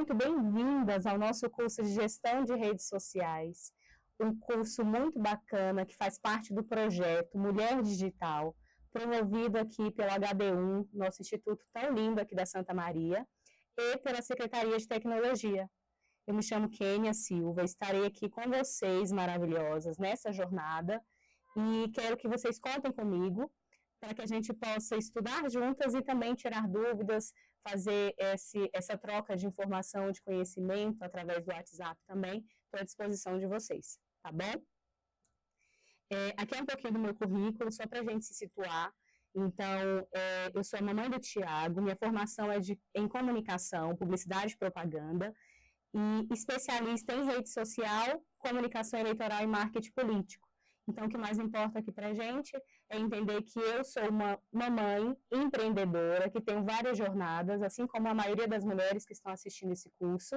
muito bem-vindas ao nosso curso de Gestão de Redes Sociais, um curso muito bacana que faz parte do projeto Mulher Digital, promovido aqui pelo HD1, nosso instituto tão lindo aqui da Santa Maria, e pela Secretaria de Tecnologia. Eu me chamo Kênia Silva, estarei aqui com vocês maravilhosas nessa jornada e quero que vocês contem comigo para que a gente possa estudar juntas e também tirar dúvidas, fazer essa troca de informação, de conhecimento através do WhatsApp também. Estou à disposição de vocês, tá bom? Aqui é um pouquinho do meu currículo, só para a gente se situar. Então, eu sou a mamãe do Tiago, minha formação é em comunicação, publicidade e propaganda, e especialista em rede social, comunicação eleitoral e marketing político. Então, o que mais importa aqui para a gente é entender que eu sou uma mamãe empreendedora, que tenho várias jornadas, assim como a maioria das mulheres que estão assistindo esse curso,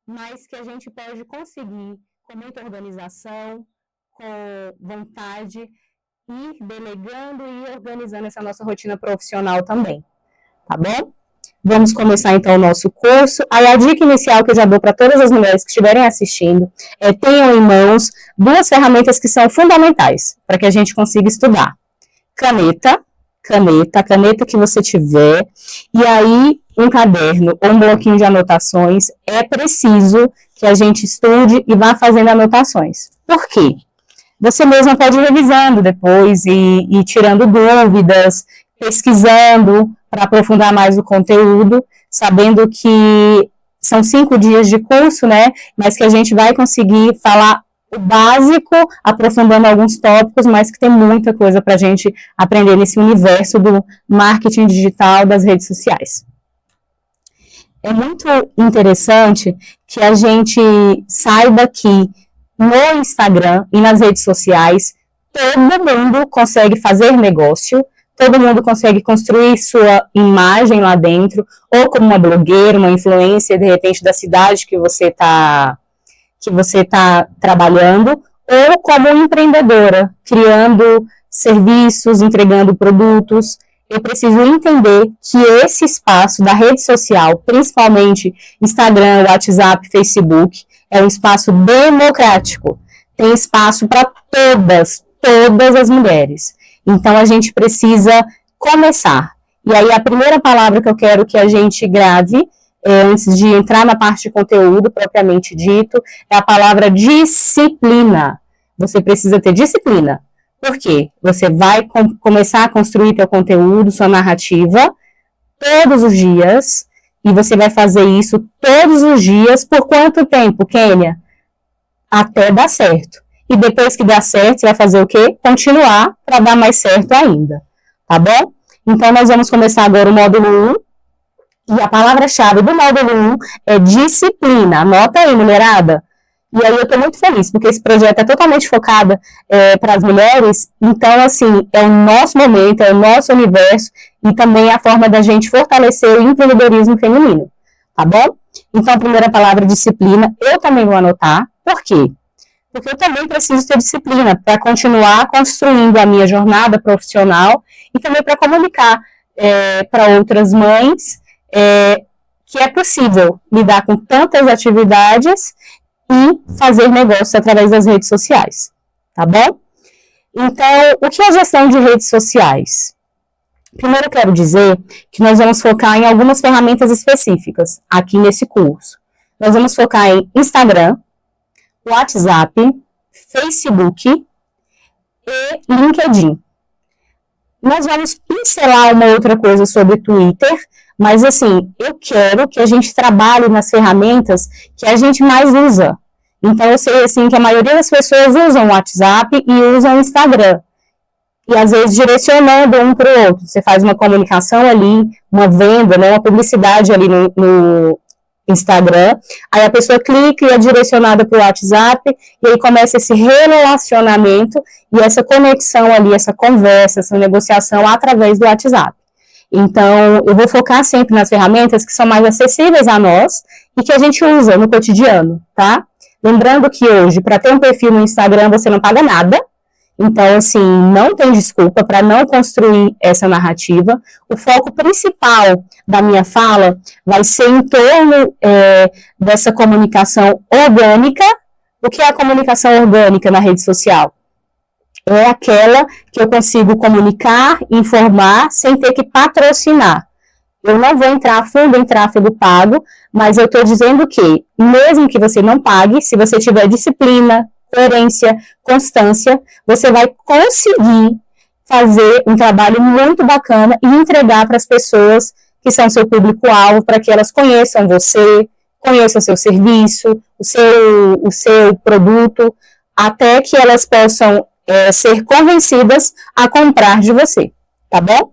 mas que a gente pode conseguir com muita organização, com vontade, ir delegando e organizando essa nossa rotina profissional também, tá bom? Vamos começar então o nosso curso. Aí a dica inicial que eu já dou para todas as mulheres que estiverem assistindo tenham em mãos duas ferramentas que são fundamentais para que a gente consiga estudar. A caneta que você tiver, e aí um caderno ou um bloquinho de anotações. É preciso que a gente estude e vá fazendo anotações. Por quê? Você mesma pode ir revisando depois e tirando dúvidas, pesquisando para aprofundar mais o conteúdo, sabendo que são 5 dias de curso, né? Mas que a gente vai conseguir falar o básico, aprofundando alguns tópicos, mas que tem muita coisa para a gente aprender nesse universo do marketing digital das redes sociais. É muito interessante que a gente saiba que no Instagram e nas redes sociais, todo mundo consegue fazer negócio, todo mundo consegue construir sua imagem lá dentro, ou como uma blogueira, uma influencer, de repente, da cidade que você tá trabalhando, ou como empreendedora, criando serviços, entregando produtos. Eu preciso entender que esse espaço da rede social, principalmente Instagram, WhatsApp, Facebook, é um espaço democrático. Tem espaço para todas as mulheres. Então, a gente precisa começar. E aí, a primeira palavra que eu quero que a gente grave, antes de entrar na parte de conteúdo propriamente dito, é a palavra disciplina. Você precisa ter disciplina. Por quê? Você vai começar a construir seu conteúdo, sua narrativa, todos os dias, e você vai fazer isso todos os dias. Por quanto tempo, Kênia? Até dar certo. E depois que dá certo, você vai fazer o quê? Continuar para dar mais certo ainda, tá bom? Então, nós vamos começar agora o módulo 1, e a palavra-chave do módulo 1 é disciplina. Anota aí, mulherada. E aí eu estou muito feliz, porque esse projeto é totalmente focado para as mulheres, então, assim, é o nosso momento, é o nosso universo, e também é a forma da gente fortalecer o empreendedorismo feminino, tá bom? Então, a primeira palavra, disciplina, eu também vou anotar. Por quê? Porque eu também preciso ter disciplina para continuar construindo a minha jornada profissional e também para comunicar para outras mães que é possível lidar com tantas atividades e fazer negócio através das redes sociais, tá bom? Então, o que é gestão de redes sociais? Primeiro, eu quero dizer que nós vamos focar em algumas ferramentas específicas aqui nesse curso. Nós vamos focar em Instagram, WhatsApp, Facebook e LinkedIn. Nós vamos pincelar uma outra coisa sobre Twitter, mas assim, eu quero que a gente trabalhe nas ferramentas que a gente mais usa. Então, eu sei assim que a maioria das pessoas usam o WhatsApp e usam o Instagram. E às vezes direcionando um para o outro. Você faz uma comunicação ali, uma venda, né, uma publicidade ali no Instagram, aí a pessoa clica e é direcionada para o WhatsApp, e aí começa esse relacionamento e essa conexão ali, essa conversa, essa negociação através do WhatsApp. Então, eu vou focar sempre nas ferramentas que são mais acessíveis a nós e que a gente usa no cotidiano, tá? Lembrando que hoje, para ter um perfil no Instagram, você não paga nada, Então, assim, não tem desculpa para não construir essa narrativa. O foco principal da minha fala vai ser em torno dessa comunicação orgânica. O que é a comunicação orgânica na rede social? É aquela que eu consigo comunicar, informar, sem ter que patrocinar. Eu não vou entrar a fundo em tráfego pago, mas eu estou dizendo que, mesmo que você não pague, se você tiver disciplina, coerência, constância, você vai conseguir fazer um trabalho muito bacana e entregar para as pessoas que são seu público-alvo, para que elas conheçam você, conheçam seu serviço, o seu produto, até que elas possam ser convencidas a comprar de você, tá bom?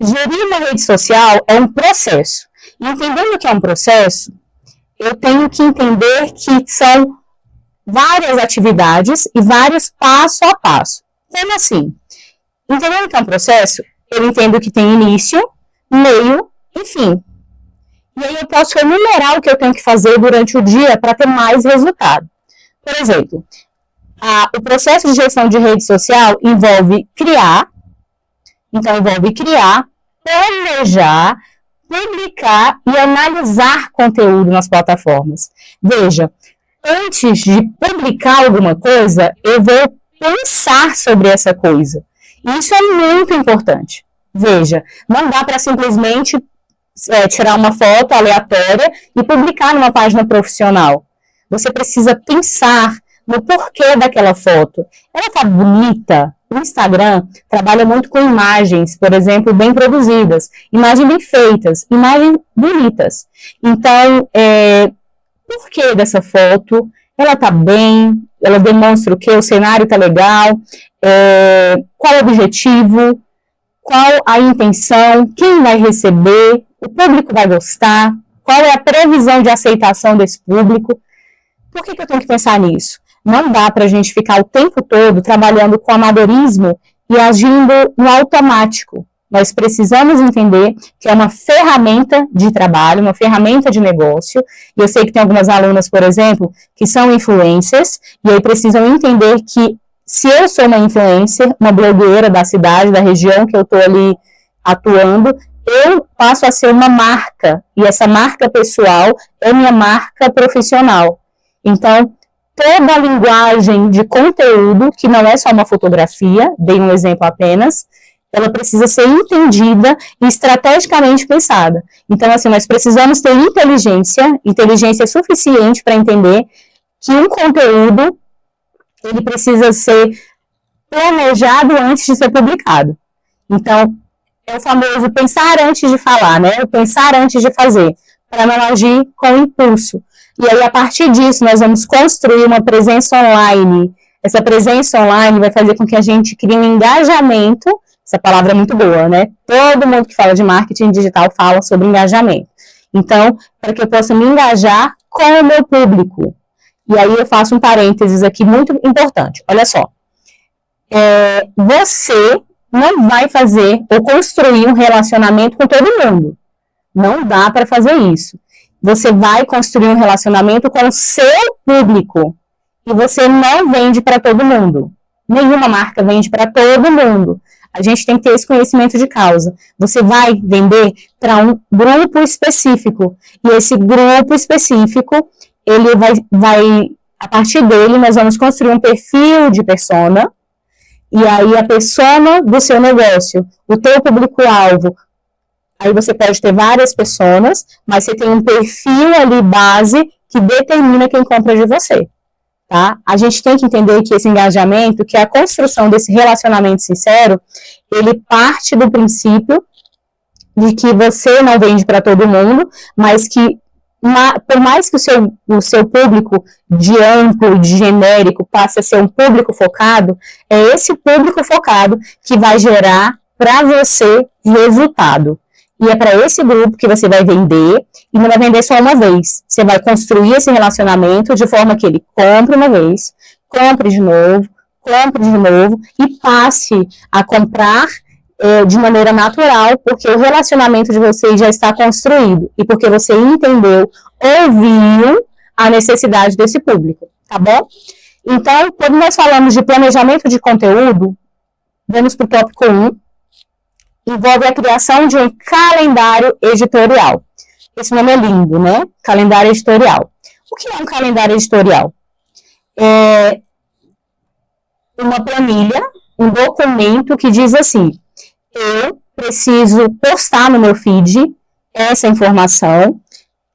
Gerir uma rede social é um processo. E entendendo que é um processo, eu tenho que entender que são várias atividades e vários passo a passo. Como assim? Entendendo que é um processo, eu entendo que tem início, meio e fim. E aí eu posso enumerar o que eu tenho que fazer durante o dia para ter mais resultado. Por exemplo, o processo de gestão de rede social envolve criar, planejar, publicar e analisar conteúdo nas plataformas. Veja, antes de publicar alguma coisa, eu vou pensar sobre essa coisa. Isso é muito importante. Veja, não dá para simplesmente tirar uma foto aleatória e publicar numa página profissional. Você precisa pensar no porquê daquela foto. Ela está bonita? O Instagram trabalha muito com imagens, por exemplo, bem produzidas, imagens bem feitas, imagens bonitas. Então, por que dessa foto? Ela está bem? Ela demonstra o quê? O cenário está legal? Qual é o objetivo? Qual a intenção? Quem vai receber? O público vai gostar? Qual é a previsão de aceitação desse público? Por que eu tenho que pensar nisso? Não dá para a gente ficar o tempo todo trabalhando com amadorismo e agindo no automático. Nós precisamos entender que é uma ferramenta de trabalho, uma ferramenta de negócio. E eu sei que tem algumas alunas, por exemplo, que são influencers, e aí precisam entender que se eu sou uma influencer, uma blogueira da cidade, da região que eu estou ali atuando, eu passo a ser uma marca, e essa marca pessoal é minha marca profissional. Então, toda a linguagem de conteúdo, que não é só uma fotografia, dei um exemplo apenas, ela precisa ser entendida e estrategicamente pensada. Então, assim, nós precisamos ter inteligência suficiente para entender que um conteúdo, ele precisa ser planejado antes de ser publicado. Então, é o famoso pensar antes de falar, né? O pensar antes de fazer, para não agir com impulso. E aí, a partir disso, nós vamos construir uma presença online. Essa presença online vai fazer com que a gente crie um engajamento. Essa palavra é muito boa, né? Todo mundo que fala de marketing digital fala sobre engajamento. Então, para que eu possa me engajar com o meu público. E aí, eu faço um parênteses aqui muito importante. Olha só. Você não vai fazer ou construir um relacionamento com todo mundo. Não dá para fazer isso. Você vai construir um relacionamento com o seu público. E você não vende para todo mundo. Nenhuma marca vende para todo mundo. A gente tem que ter esse conhecimento de causa. Você vai vender para um grupo específico. E esse grupo específico, ele vai, a partir dele, nós vamos construir um perfil de persona. E aí, a persona do seu negócio, o teu público-alvo. Aí você pode ter várias personas, mas você tem um perfil ali base que determina quem compra de você, tá? A gente tem que entender que esse engajamento, que a construção desse relacionamento sincero, ele parte do princípio de que você não vende para todo mundo, mas que por mais que o seu público de amplo, de genérico, passe a ser um público focado, é esse público focado que vai gerar para você resultado. E é para esse grupo que você vai vender, e não vai vender só uma vez. Você vai construir esse relacionamento de forma que ele compre uma vez, compre de novo, e passe a comprar de maneira natural, porque o relacionamento de vocês já está construído, e porque você entendeu, ouviu a necessidade desse público, tá bom? Então, quando nós falamos de planejamento de conteúdo, vamos para o tópico 1, envolve a criação de um calendário editorial. Esse nome é lindo, né? Calendário editorial. O que é um calendário editorial? É uma planilha, um documento que diz assim: eu preciso postar no meu feed essa informação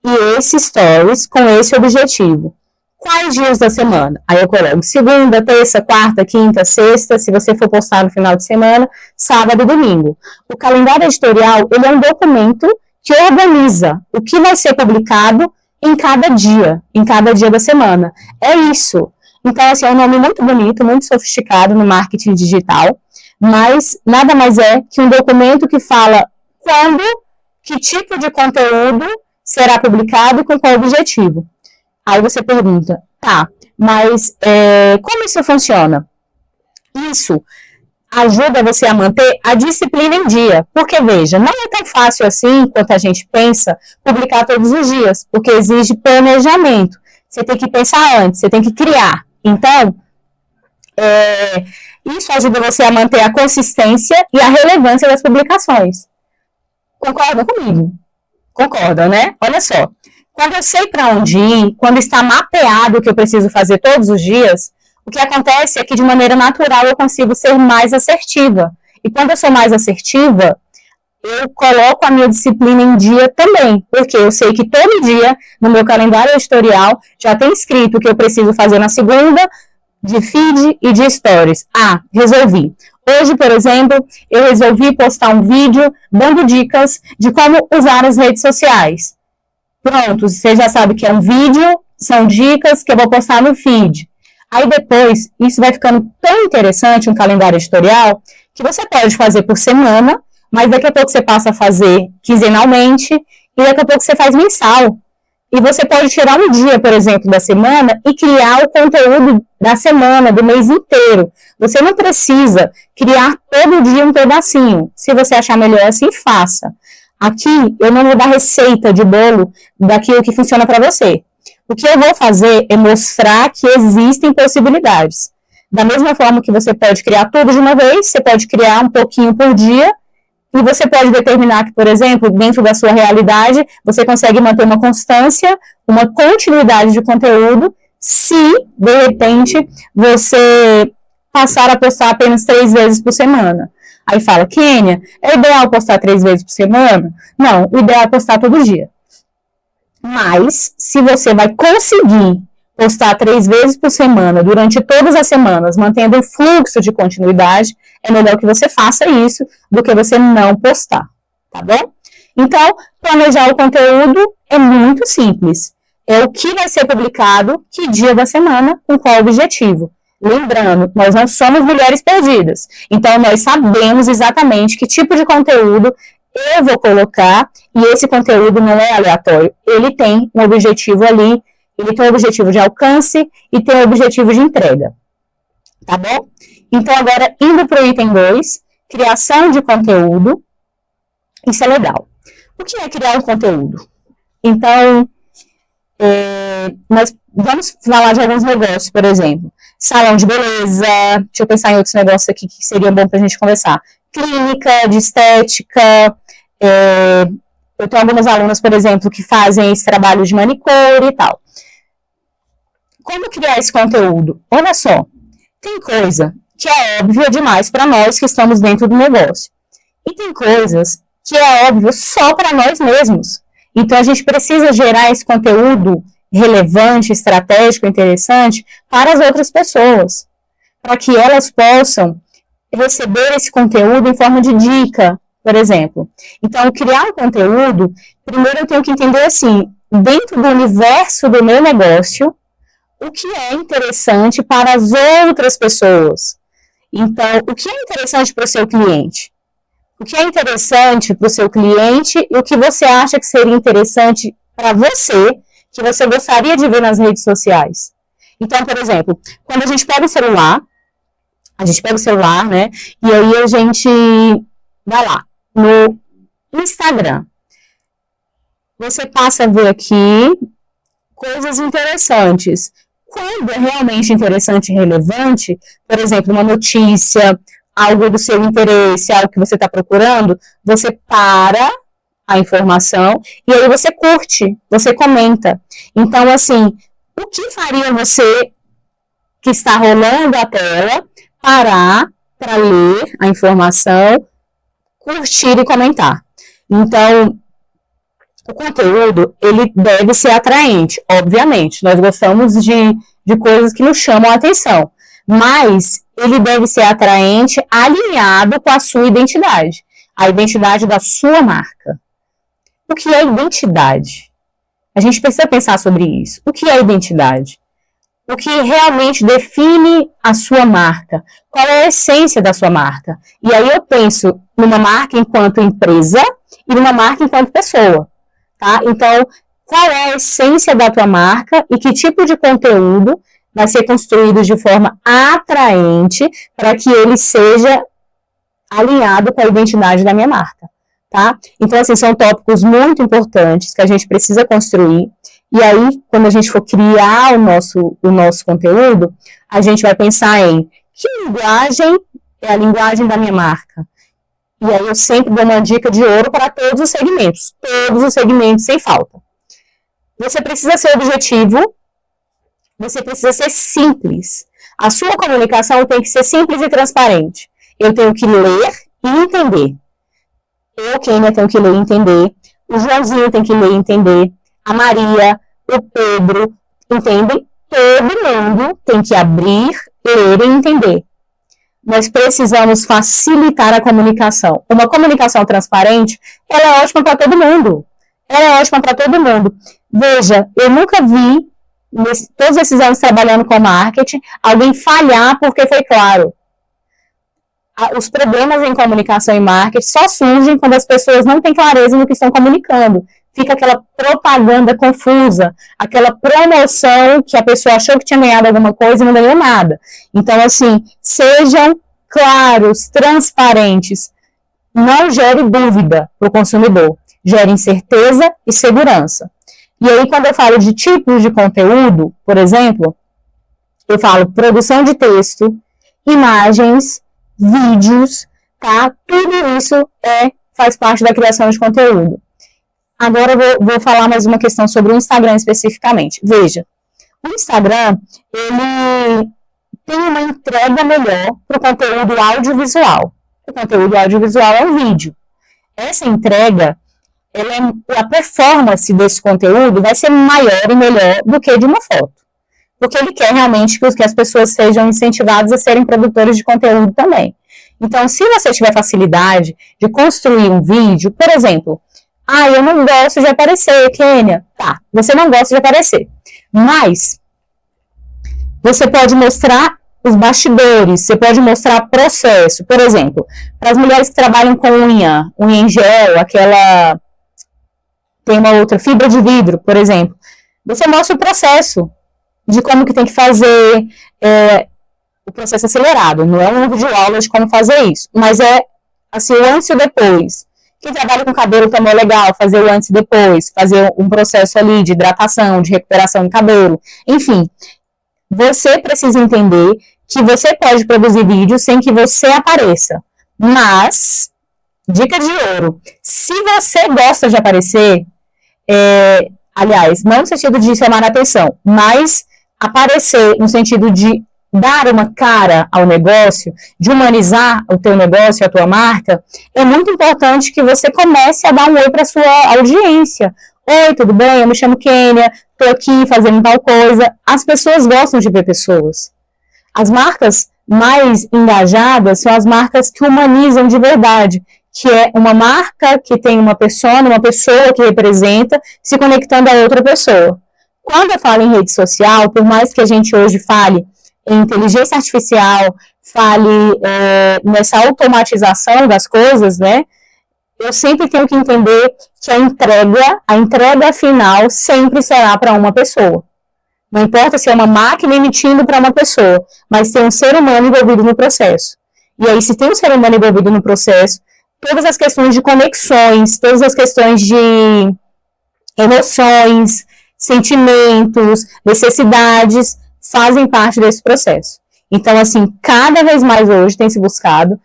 e esse stories com esse objetivo. Quais dias da semana? Aí eu coloco segunda, terça, quarta, quinta, sexta, se você for postar no final de semana, sábado e domingo. O calendário editorial, ele é um documento que organiza o que vai ser publicado em cada dia da semana. É isso. Então, assim, é um nome muito bonito, muito sofisticado no marketing digital, mas nada mais é que um documento que fala quando, que tipo de conteúdo será publicado e com qual objetivo. Aí você pergunta, tá, mas como isso funciona? Isso ajuda você a manter a disciplina em dia, porque veja, não é tão fácil assim, quanto a gente pensa, publicar todos os dias, porque exige planejamento. Você tem que pensar antes, você tem que criar. Então, isso ajuda você a manter a consistência e a relevância das publicações. Concorda comigo? Concorda, né? Olha só. Quando eu sei para onde ir, quando está mapeado o que eu preciso fazer todos os dias, o que acontece é que de maneira natural eu consigo ser mais assertiva. E quando eu sou mais assertiva, eu coloco a minha disciplina em dia também, porque eu sei que todo dia, no meu calendário editorial, já tem escrito o que eu preciso fazer na segunda, de feed e de stories. Ah, resolvi. Hoje, por exemplo, eu resolvi postar um vídeo dando dicas de como usar as redes sociais. Pronto, você já sabe que é um vídeo, são dicas que eu vou postar no feed. Aí depois, isso vai ficando tão interessante, um calendário editorial, que você pode fazer por semana, mas daqui a pouco você passa a fazer quinzenalmente, e daqui a pouco você faz mensal. E você pode tirar um dia, por exemplo, da semana e criar o conteúdo da semana, do mês inteiro. Você não precisa criar todo dia um pedacinho. Se você achar melhor assim, faça. Aqui, eu não vou dar receita de bolo daquilo que funciona para você. O que eu vou fazer é mostrar que existem possibilidades. Da mesma forma que você pode criar tudo de uma vez, você pode criar um pouquinho por dia, e você pode determinar que, por exemplo, dentro da sua realidade, você consegue manter uma constância, uma continuidade de conteúdo, se, de repente, você passar a postar apenas 3 vezes por semana. Aí fala, Kênia, é ideal postar 3 vezes por semana? Não, o ideal é postar todo dia. Mas, se você vai conseguir postar 3 vezes por semana, durante todas as semanas, mantendo um fluxo de continuidade, é melhor que você faça isso do que você não postar, tá bom? Então, planejar o conteúdo é muito simples. É o que vai ser publicado, que dia da semana, com qual objetivo. Lembrando, nós não somos mulheres perdidas. Então, nós sabemos exatamente que tipo de conteúdo eu vou colocar, e esse conteúdo não é aleatório. Ele tem um objetivo ali, ele tem um objetivo de alcance e tem um objetivo de entrega. Tá bom? Então, agora, indo para o item 2, criação de conteúdo. Isso é legal. O que é criar um conteúdo? Então, nós vamos falar de alguns negócios, por exemplo. Salão de beleza, deixa eu pensar em outros negócios aqui que seriam bom para a gente conversar. Clínica de estética, eu tenho algumas alunas, por exemplo, que fazem esse trabalho de manicure e tal. Como criar esse conteúdo? Olha só, tem coisa que é óbvia demais para nós que estamos dentro do negócio. E tem coisas que é óbvio só para nós mesmos. Então, a gente precisa gerar esse conteúdo relevante, estratégico, interessante para as outras pessoas, para que elas possam receber esse conteúdo em forma de dica, por exemplo. Então, criar um conteúdo, primeiro eu tenho que entender assim, dentro do universo do meu negócio, o que é interessante para as outras pessoas. Então, o que é interessante para o seu cliente? O que é interessante para o seu cliente e o que você acha que seria interessante para você, que você gostaria de ver nas redes sociais. Então, por exemplo, quando a gente pega o celular, né, e aí a gente vai lá no Instagram. Você passa a ver aqui coisas interessantes. Quando é realmente interessante e relevante, por exemplo, uma notícia, algo do seu interesse, algo que você está procurando, você para a informação e aí você curte, você comenta. Então, assim, o que faria você que está rolando a tela parar para ler a informação, curtir e comentar? Então, o conteúdo, ele deve ser atraente, obviamente. Nós gostamos de coisas que nos chamam a atenção, mas ele deve ser atraente, alinhado com a sua identidade, a identidade da sua marca. O que é identidade? A gente precisa pensar sobre isso. O que é identidade? O que realmente define a sua marca? Qual é a essência da sua marca? E aí eu penso numa marca enquanto empresa e numa marca enquanto pessoa. Tá? Então, qual é a essência da tua marca e que tipo de conteúdo vai ser construído de forma atraente para que ele seja alinhado com a identidade da minha marca, tá? Então, assim, são tópicos muito importantes que a gente precisa construir, e aí, quando a gente for criar o nosso conteúdo, a gente vai pensar em que linguagem é a linguagem da minha marca. E aí eu sempre dou uma dica de ouro para todos os segmentos sem falta. Você precisa ser objetivo, você precisa ser simples. A sua comunicação tem que ser simples e transparente. Eu tenho que ler e entender. Eu, Kênia, tenho que ler e entender. O Joãozinho tem que ler e entender. A Maria, o Pedro, entendem? Todo mundo tem que abrir, ler e entender. Nós precisamos facilitar a comunicação. Uma comunicação transparente, ela é ótima para todo mundo. Ela é ótima para todo mundo. Veja, eu nunca vi, todos esses anos trabalhando com marketing, alguém falhar porque foi claro. Os problemas em comunicação e marketing só surgem quando as pessoas não têm clareza no que estão comunicando. Fica aquela propaganda confusa, aquela promoção que a pessoa achou que tinha ganhado alguma coisa e não ganhou nada. Então, assim, sejam claros, transparentes. Não gere dúvida para o consumidor. Gere certeza e segurança. E aí, quando eu falo de tipos de conteúdo, por exemplo, eu falo produção de texto, imagens, vídeos, tá? Tudo isso faz parte da criação de conteúdo. Agora eu vou falar mais uma questão sobre o Instagram especificamente. Veja, o Instagram, ele tem uma entrega melhor para o conteúdo audiovisual. O conteúdo audiovisual é um vídeo. Essa entrega, a performance desse conteúdo vai ser maior e melhor do que de uma foto. Porque ele quer realmente que as pessoas sejam incentivadas a serem produtores de conteúdo também. Então, se você tiver facilidade de construir um vídeo, por exemplo, eu não gosto de aparecer, Kênia. Tá, você não gosta de aparecer. Mas você pode mostrar os bastidores, você pode mostrar processo. Por exemplo, para as mulheres que trabalham com unha em gel, tem uma outra, fibra de vidro, por exemplo. Você mostra o processo de como que tem que fazer o processo acelerado. Não é um vídeo aula de como fazer isso, mas é assim, o antes e o depois. Quem trabalha com cabelo também é legal, fazer o antes e depois, fazer um processo ali de hidratação, de recuperação do cabelo. Enfim, você precisa entender que você pode produzir vídeo sem que você apareça. Mas, dica de ouro, se você gosta de aparecer, aliás, não no sentido de chamar a atenção, mas aparecer no sentido de dar uma cara ao negócio, de humanizar o teu negócio, a tua marca, é muito importante que você comece a dar um oi para a sua audiência. Oi, tudo bem? Eu me chamo Kênia, estou aqui fazendo tal coisa. As pessoas gostam de ver pessoas. As marcas mais engajadas são as marcas que humanizam de verdade, que é uma marca que tem uma persona, uma pessoa que representa, se conectando a outra pessoa. Quando eu falo em rede social, por mais que a gente hoje fale em inteligência artificial, fale nessa automatização das coisas, né? Eu sempre tenho que entender que a entrega final sempre será para uma pessoa. Não importa se é uma máquina emitindo para uma pessoa, mas tem um ser humano envolvido no processo. E aí, se tem um ser humano envolvido no processo, todas as questões de conexões, todas as questões de emoções, sentimentos, necessidades, fazem parte desse processo. Então, assim, cada vez mais hoje tem se buscado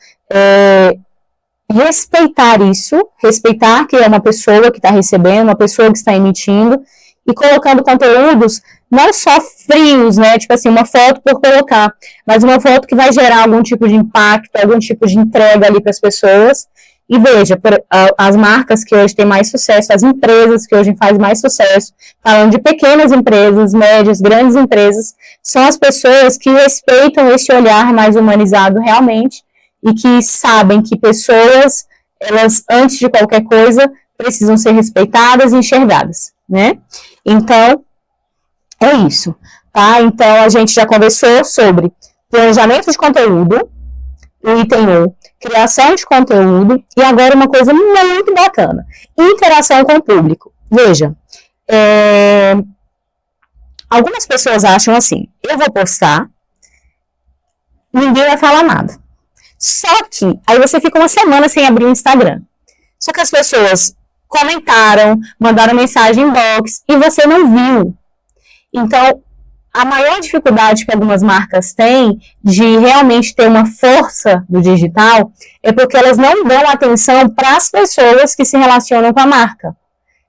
respeitar isso, respeitar que é uma pessoa que está recebendo, uma pessoa que está emitindo, e colocando conteúdos não só frios, né, tipo assim, uma foto por colocar, mas uma foto que vai gerar algum tipo de impacto, algum tipo de entrega ali para as pessoas. E veja, as marcas que hoje têm mais sucesso, as empresas que hoje fazem mais sucesso, falando de pequenas empresas, médias, grandes empresas, são as pessoas que respeitam esse olhar mais humanizado realmente, e que sabem que pessoas, elas, antes de qualquer coisa, precisam ser respeitadas e enxergadas, né? Então, é isso, tá? Então, a gente já conversou sobre planejamento de conteúdo, o item 1, criação de conteúdo, e agora uma coisa muito bacana, interação com o público. Veja, algumas pessoas acham assim, eu vou postar, ninguém vai falar nada. Só que, aí você fica uma semana sem abrir o Instagram. Só que as pessoas comentaram, mandaram mensagem inbox, e você não viu. Então, a maior dificuldade que algumas marcas têm de realmente ter uma força do digital é porque elas não dão atenção para as pessoas que se relacionam com a marca.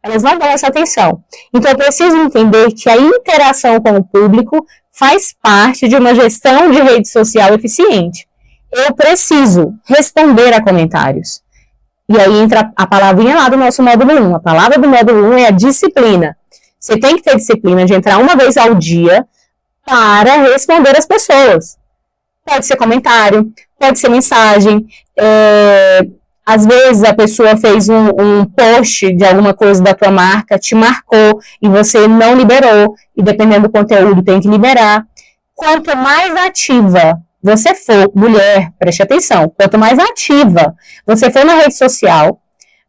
Elas não dão essa atenção. Então, eu preciso entender que a interação com o público faz parte de uma gestão de rede social eficiente. Eu preciso responder a comentários. E aí entra a palavrinha lá do nosso módulo 1. A palavra do módulo 1 é a disciplina. Você tem que ter disciplina de entrar uma vez ao dia para responder as pessoas. Pode ser comentário, pode ser mensagem. Às vezes a pessoa fez um post de alguma coisa da tua marca, te marcou e você não liberou. E dependendo do conteúdo, tem que liberar. Quanto mais ativa você for, mulher, preste atenção, quanto mais ativa você for na rede social,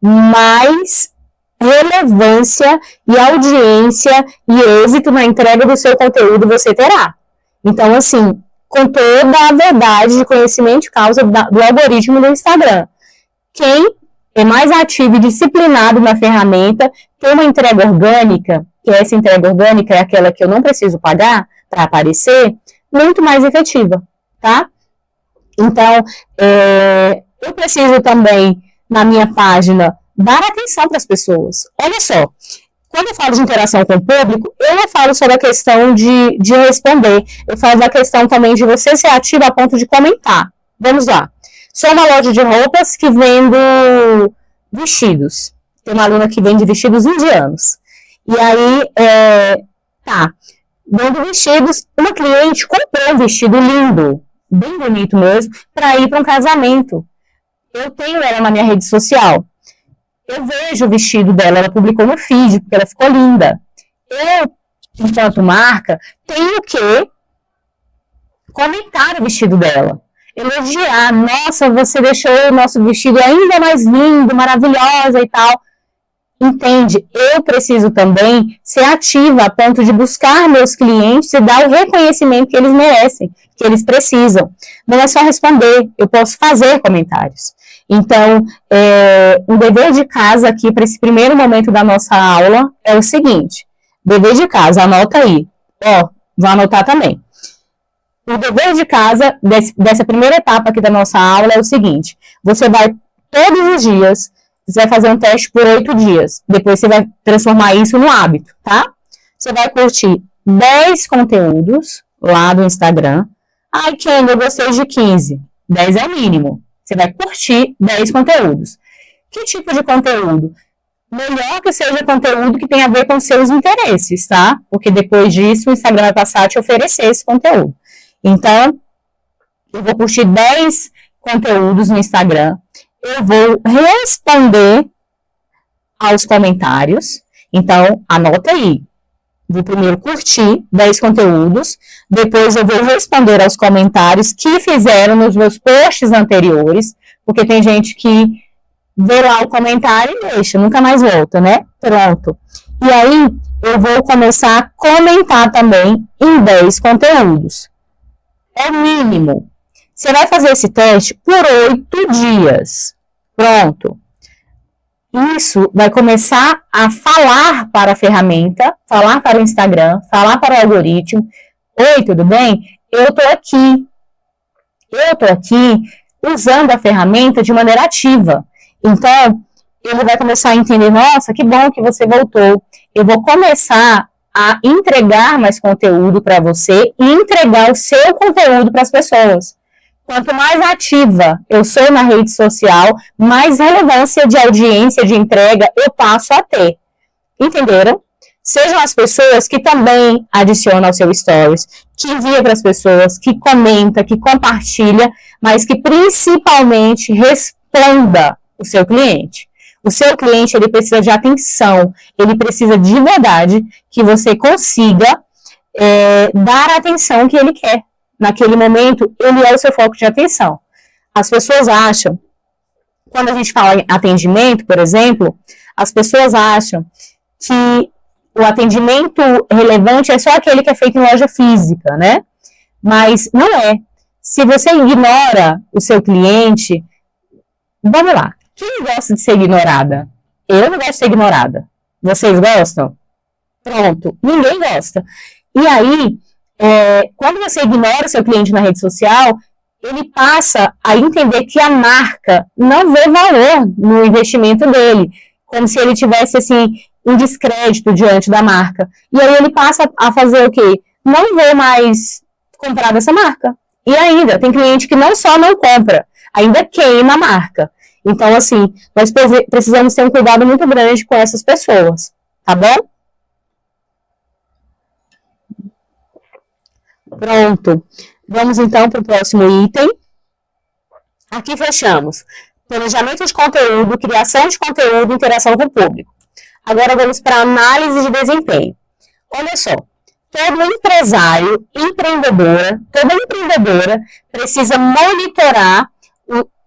mais relevância e audiência e êxito na entrega do seu conteúdo você terá. Então, assim, com toda a verdade de conhecimento de causa do algoritmo do Instagram, quem é mais ativo e disciplinado na ferramenta tem uma entrega orgânica, que essa entrega orgânica é aquela que eu não preciso pagar para aparecer, muito mais efetiva. Tá? Então, eu preciso também, na minha página, dar atenção para as pessoas. Olha só, quando eu falo de interação com o público, eu não falo só da questão de responder, eu falo da questão também de você ser ativo a ponto de comentar. Vamos lá. Sou uma loja de roupas que vendo vestidos. Tem uma aluna que vende vestidos indianos. E aí, vendo vestidos, uma cliente comprou um vestido lindo, bem bonito mesmo, para ir para um casamento. Eu tenho ela na minha rede social. Eu vejo o vestido dela, ela publicou no feed, porque ela ficou linda. Eu, enquanto marca, tenho que comentar o vestido dela. Elogiar, nossa, você deixou o nosso vestido ainda mais lindo, maravilhosa e tal. Entende? Eu preciso também ser ativa a ponto de buscar meus clientes e dar o reconhecimento que eles merecem, que eles precisam. Não é só responder, eu posso fazer comentários. Então, o dever de casa aqui para esse primeiro momento da nossa aula é o seguinte, dever de casa, anota aí, vou anotar também. O dever de casa dessa primeira etapa aqui da nossa aula é o seguinte, você vai todos os dias, você vai fazer um teste por 8 dias. Depois você vai transformar isso no hábito, tá? Você vai curtir 10 conteúdos lá do Instagram. Ai, Ken, eu gostei de 15. 10 é o mínimo. Você vai curtir 10 conteúdos. Que tipo de conteúdo? Melhor que seja conteúdo que tenha a ver com seus interesses, tá? Porque depois disso o Instagram vai passar a te oferecer esse conteúdo. Então, eu vou curtir 10 conteúdos no Instagram. Eu vou responder aos comentários. Então, anota aí. Vou primeiro curtir 10 conteúdos. Depois eu vou responder aos comentários que fizeram nos meus posts anteriores. Porque tem gente que vê lá o comentário e deixa, nunca mais volta, né? Pronto. E aí, eu vou começar a comentar também em 10 conteúdos. É o mínimo. Você vai fazer esse teste por 8 dias. Pronto. Isso vai começar a falar para a ferramenta, falar para o Instagram, falar para o algoritmo, Oi, tudo bem? Eu tô aqui. Eu tô aqui usando a ferramenta de maneira ativa. Então, ele vai começar a entender, nossa, que bom que você voltou. Eu vou começar a entregar mais conteúdo para você e entregar o seu conteúdo para as pessoas. Quanto mais ativa eu sou na rede social, mais relevância de audiência, de entrega eu passo a ter. Entenderam? Sejam as pessoas que também adicionam ao seu stories, que envia para as pessoas, que comenta, que compartilha, mas que principalmente responda o seu cliente. O seu cliente, ele precisa de atenção, ele precisa de verdade que você consiga dar a atenção que ele quer. Naquele momento, ele é o seu foco de atenção. As pessoas acham, quando a gente fala em atendimento, por exemplo, as pessoas acham que o atendimento relevante é só aquele que é feito em loja física, né? Mas não é. Se você ignora o seu cliente, vamos lá. Quem gosta de ser ignorada? Eu não gosto de ser ignorada. Vocês gostam? Pronto, ninguém gosta. E aí, quando você ignora o seu cliente na rede social, ele passa a entender que a marca não vê valor no investimento dele, como se ele tivesse, assim, um descrédito diante da marca. E aí ele passa a fazer o quê? Não vou mais comprar dessa marca. E ainda, tem cliente que não só não compra, ainda queima a marca. Então, assim, nós precisamos ter um cuidado muito grande com essas pessoas, tá bom? Pronto. Vamos, então, para o próximo item. Aqui fechamos. Planejamento de conteúdo, criação de conteúdo, interação com o público. Agora vamos para a análise de desempenho. Olha só, todo empresário, toda empreendedora precisa monitorar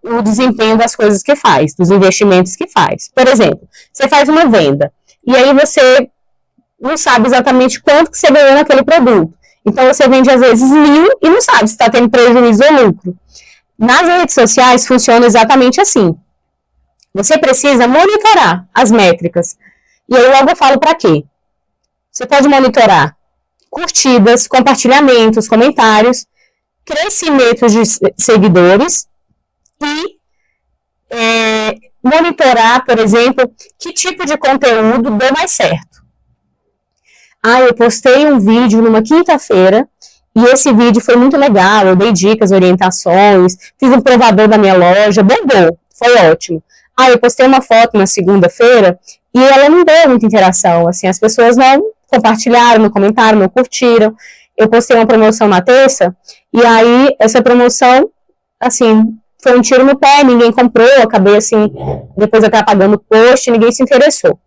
o desempenho das coisas que faz, dos investimentos que faz. Por exemplo, você faz uma venda e aí você não sabe exatamente quanto que você ganhou naquele produto. Então você vende às vezes 1.000 e não sabe se está tendo prejuízo ou lucro. Nas redes sociais funciona exatamente assim. Você precisa monitorar as métricas. E aí logo eu falo para quê? Você pode monitorar curtidas, compartilhamentos, comentários, crescimento de seguidores e monitorar, por exemplo, que tipo de conteúdo deu mais certo. Eu postei um vídeo numa quinta-feira e esse vídeo foi muito legal, eu dei dicas, orientações, fiz um provador da minha loja, bombou, foi ótimo. Eu postei uma foto na segunda-feira e ela não deu muita interação, assim, as pessoas não compartilharam, não comentaram, não curtiram. Eu postei uma promoção na terça e aí essa promoção, assim, foi um tiro no pé, ninguém comprou, acabei, assim, depois até apagando o post, ninguém se interessou.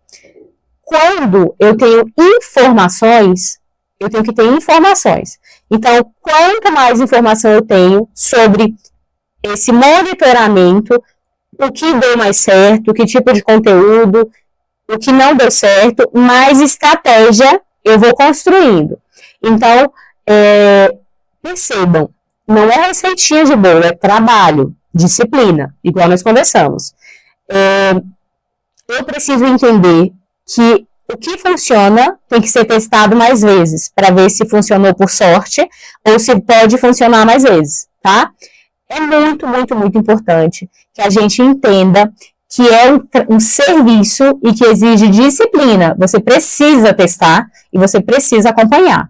Quando eu tenho informações, eu tenho que ter informações. Então, quanto mais informação eu tenho sobre esse monitoramento, o que deu mais certo, que tipo de conteúdo, o que não deu certo, mais estratégia eu vou construindo. Então, percebam, não é receitinha de bolo, é trabalho, disciplina, igual nós conversamos. Eu preciso entender que o que funciona tem que ser testado mais vezes, para ver se funcionou por sorte, ou se pode funcionar mais vezes, tá? É muito, muito, muito importante que a gente entenda que é um serviço e que exige disciplina. Você precisa testar e você precisa acompanhar,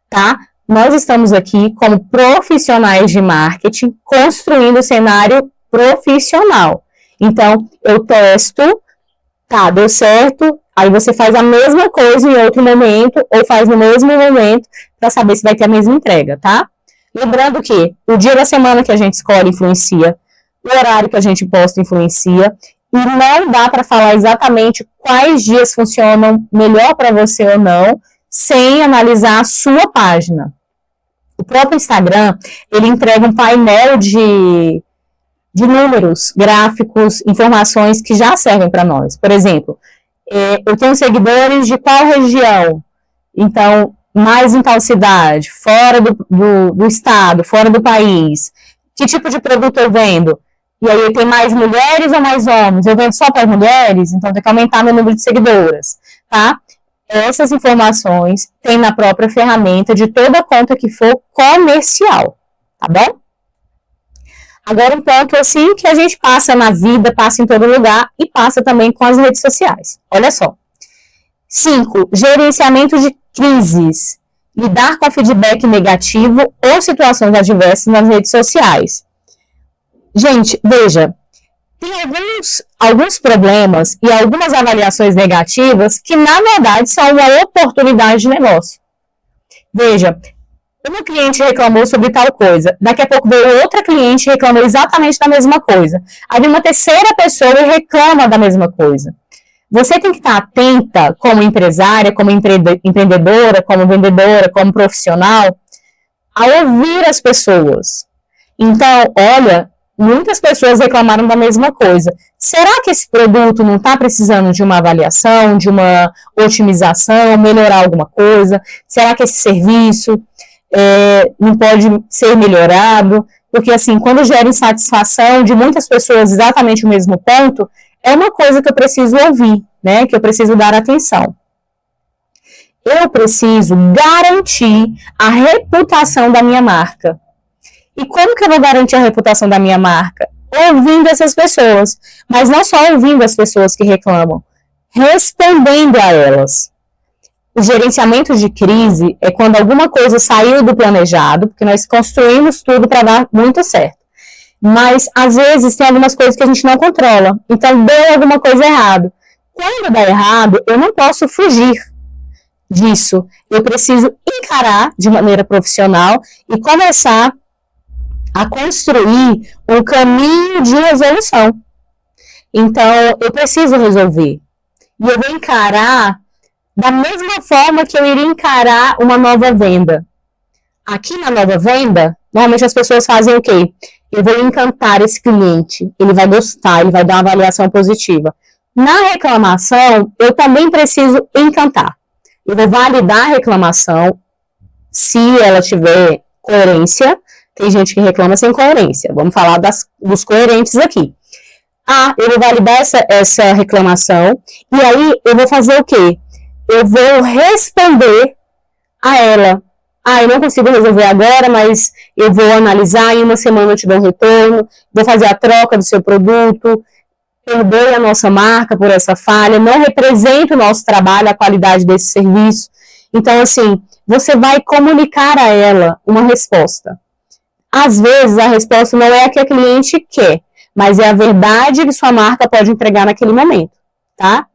tá? Nós estamos aqui como profissionais de marketing, construindo o cenário profissional. Então, eu testo, tá, deu certo, aí você faz a mesma coisa em outro momento, ou faz no mesmo momento, para saber se vai ter a mesma entrega, tá? Lembrando que o dia da semana que a gente escolhe influencia, o horário que a gente posta influencia, e não dá para falar exatamente quais dias funcionam melhor para você ou não, sem analisar a sua página. O próprio Instagram, ele entrega um painel de números, gráficos, informações que já servem para nós. Por exemplo, eu tenho seguidores de qual região? Então, mais em tal cidade, fora do estado, fora do país. Que tipo de produto eu vendo? E aí, tem mais mulheres ou mais homens? Eu vendo só para as mulheres, então tem que aumentar meu número de seguidoras, tá? essas informações tem na própria ferramenta de toda conta que for comercial, tá bom? Agora um ponto assim que a gente passa na vida, passa em todo lugar e passa também com as redes sociais. Olha só. 5. Gerenciamento de crises. Lidar com feedback negativo ou situações adversas nas redes sociais. Gente, veja, tem alguns problemas e algumas avaliações negativas que, na verdade, são uma oportunidade de negócio. Veja, uma cliente reclamou sobre tal coisa, daqui a pouco veio outra cliente e reclamou exatamente da mesma coisa. Aí vem uma terceira pessoa e reclama da mesma coisa. Você tem que estar atenta como empresária, como empreendedora, como vendedora, como profissional, a ouvir as pessoas. Então, olha, muitas pessoas reclamaram da mesma coisa. Será que esse produto não está precisando de uma avaliação, de uma otimização, melhorar alguma coisa? Será que esse serviço não pode ser melhorado? Porque, assim, quando gera insatisfação de muitas pessoas exatamente o mesmo ponto, é uma coisa que eu preciso ouvir, né? Que eu preciso dar atenção. Eu preciso garantir a reputação da minha marca. E como que eu vou garantir a reputação da minha marca? Ouvindo essas pessoas. Mas não só ouvindo as pessoas que reclamam, respondendo a elas. O gerenciamento de crise é quando alguma coisa saiu do planejado, porque nós construímos tudo para dar muito certo. Mas, às vezes, tem algumas coisas que a gente não controla. Então, deu alguma coisa errado. Quando dá errado, eu não posso fugir disso. Eu preciso encarar de maneira profissional e começar a construir um caminho de resolução. Então, eu preciso resolver. E eu vou encarar da mesma forma que eu iria encarar uma nova venda. Aqui na nova venda, normalmente as pessoas fazem o quê? Eu vou encantar esse cliente, ele vai gostar, ele vai dar uma avaliação positiva. Na reclamação, eu também preciso encantar. Eu vou validar a reclamação, se ela tiver coerência. Tem gente que reclama sem coerência. Vamos falar dos coerentes aqui. Eu vou validar essa reclamação, e aí eu vou fazer o quê? Eu vou responder a ela. Eu não consigo resolver agora, mas eu vou analisar, em uma semana eu te dou um retorno, vou fazer a troca do seu produto, perdoe a nossa marca por essa falha, não representa o nosso trabalho, a qualidade desse serviço. Então, assim, você vai comunicar a ela uma resposta. Às vezes, a resposta não é a que a cliente quer, mas é a verdade que sua marca pode entregar naquele momento, tá?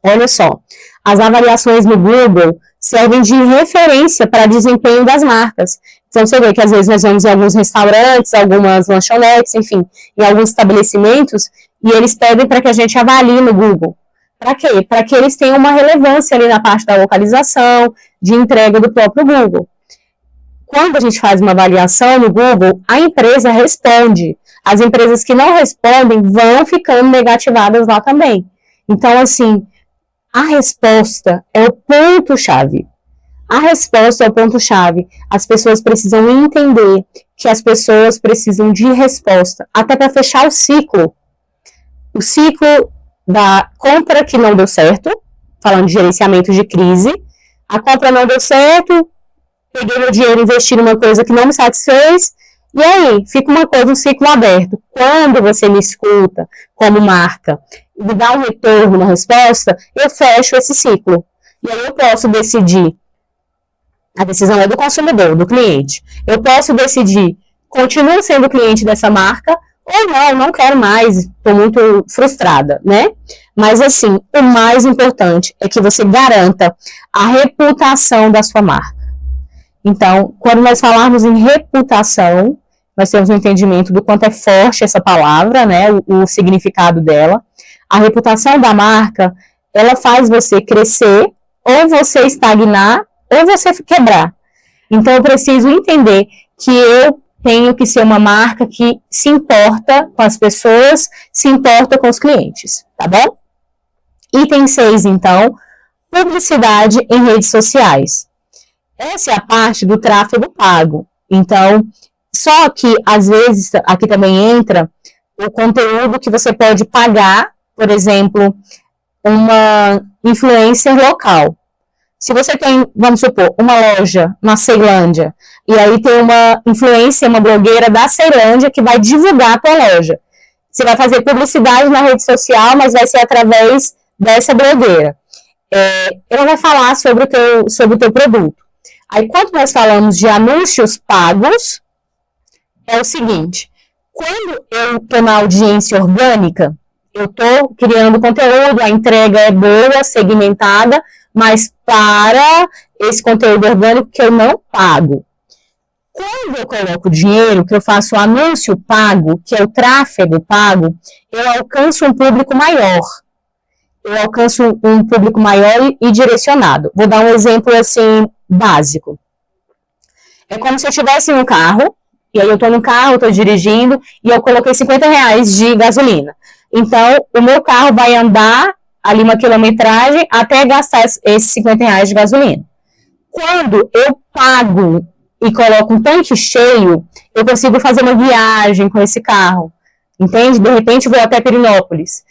Olha só, as avaliações no Google servem de referência para desempenho das marcas. Então, você vê que às vezes nós vamos em alguns restaurantes, algumas lanchonetes, enfim, em alguns estabelecimentos, e eles pedem para que a gente avalie no Google. Para quê? Para que eles tenham uma relevância ali na parte da localização, de entrega do próprio Google. Quando a gente faz uma avaliação no Google, a empresa responde. As empresas que não respondem vão ficando negativadas lá também. Então, assim, a resposta é o ponto-chave. A resposta é o ponto-chave. As pessoas precisam entender que as pessoas precisam de resposta, até para fechar o ciclo. O ciclo da compra que não deu certo, falando de gerenciamento de crise. A compra não deu certo, peguei meu dinheiro e investi numa coisa que não me satisfez, e aí fica uma coisa, um ciclo aberto. Quando você me escuta como marca e me dá um retorno, uma resposta, eu fecho esse ciclo. E aí eu posso decidir, a decisão é do consumidor, do cliente. Eu posso decidir, continuo sendo cliente dessa marca, ou não quero mais, estou muito frustrada, né? Mas assim, o mais importante é que você garanta a reputação da sua marca. Então, quando nós falarmos em reputação, nós temos um entendimento do quanto é forte essa palavra, né, o significado dela. A reputação da marca, ela faz você crescer, ou você estagnar, ou você quebrar. Então, eu preciso entender que eu tenho que ser uma marca que se importa com as pessoas, se importa com os clientes, tá bom? Item 6, então, publicidade em redes sociais. Essa é a parte do tráfego pago. Então, só que, às vezes, aqui também entra o conteúdo que você pode pagar, por exemplo, uma influencer local. Se você tem, vamos supor, uma loja na Ceilândia, e aí tem uma influência, uma blogueira da Ceilândia que vai divulgar a tua loja. Você vai fazer publicidade na rede social, mas vai ser através dessa blogueira. Ela vai falar sobre o teu produto. Aí, quando nós falamos de anúncios pagos, é o seguinte: quando eu estou na audiência orgânica, eu estou criando conteúdo, a entrega é boa, segmentada, mas para esse conteúdo orgânico que eu não pago. Quando eu coloco dinheiro, que eu faço o anúncio pago, que é o tráfego pago, eu alcanço um público maior. Eu alcanço um público maior e direcionado. Vou dar um exemplo, assim, básico. É como se eu estivesse em um carro, e aí eu estou no carro, estou dirigindo, e eu coloquei R$50 de gasolina. Então, o meu carro vai andar ali uma quilometragem até gastar esses R$50 de gasolina. Quando eu pago e coloco um tanque cheio, eu consigo fazer uma viagem com esse carro. Entende? De repente, eu vou até Perinópolis.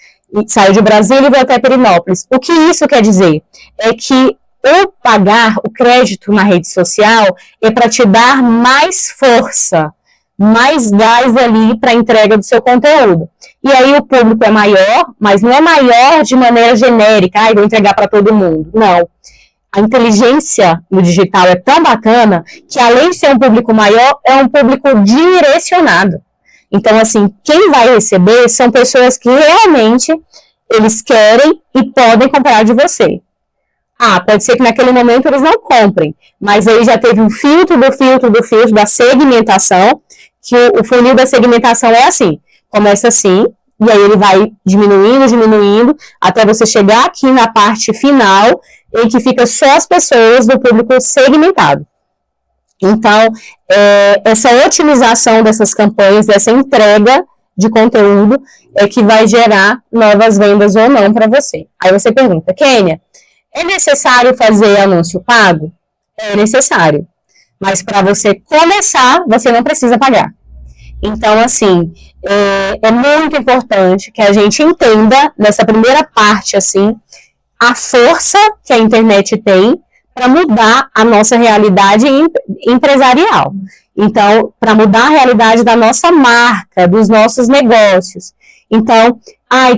Saio de Brasília e vou até Perinópolis. O que isso quer dizer? É que o pagar o crédito na rede social é para te dar mais força, mais gás ali para a entrega do seu conteúdo. E aí o público é maior, mas não é maior de maneira genérica, vou entregar para todo mundo. Não. A inteligência no digital é tão bacana que, além de ser um público maior, é um público direcionado. Então, assim, quem vai receber são pessoas que realmente eles querem e podem comprar de você. Pode ser que naquele momento eles não comprem, mas aí já teve um filtro da segmentação, que o funil da segmentação é assim, começa assim, e aí ele vai diminuindo, até você chegar aqui na parte final, em que fica só as pessoas do público segmentado. Então, essa otimização dessas campanhas, dessa entrega de conteúdo, é que vai gerar novas vendas ou não para você. Aí você pergunta, Kênia, é necessário fazer anúncio pago? É necessário. Mas para você começar, você não precisa pagar. Então, assim, é muito importante que a gente entenda, nessa primeira parte, assim, a força que a internet tem para mudar a nossa realidade empresarial. Então, para mudar a realidade da nossa marca, dos nossos negócios. Então,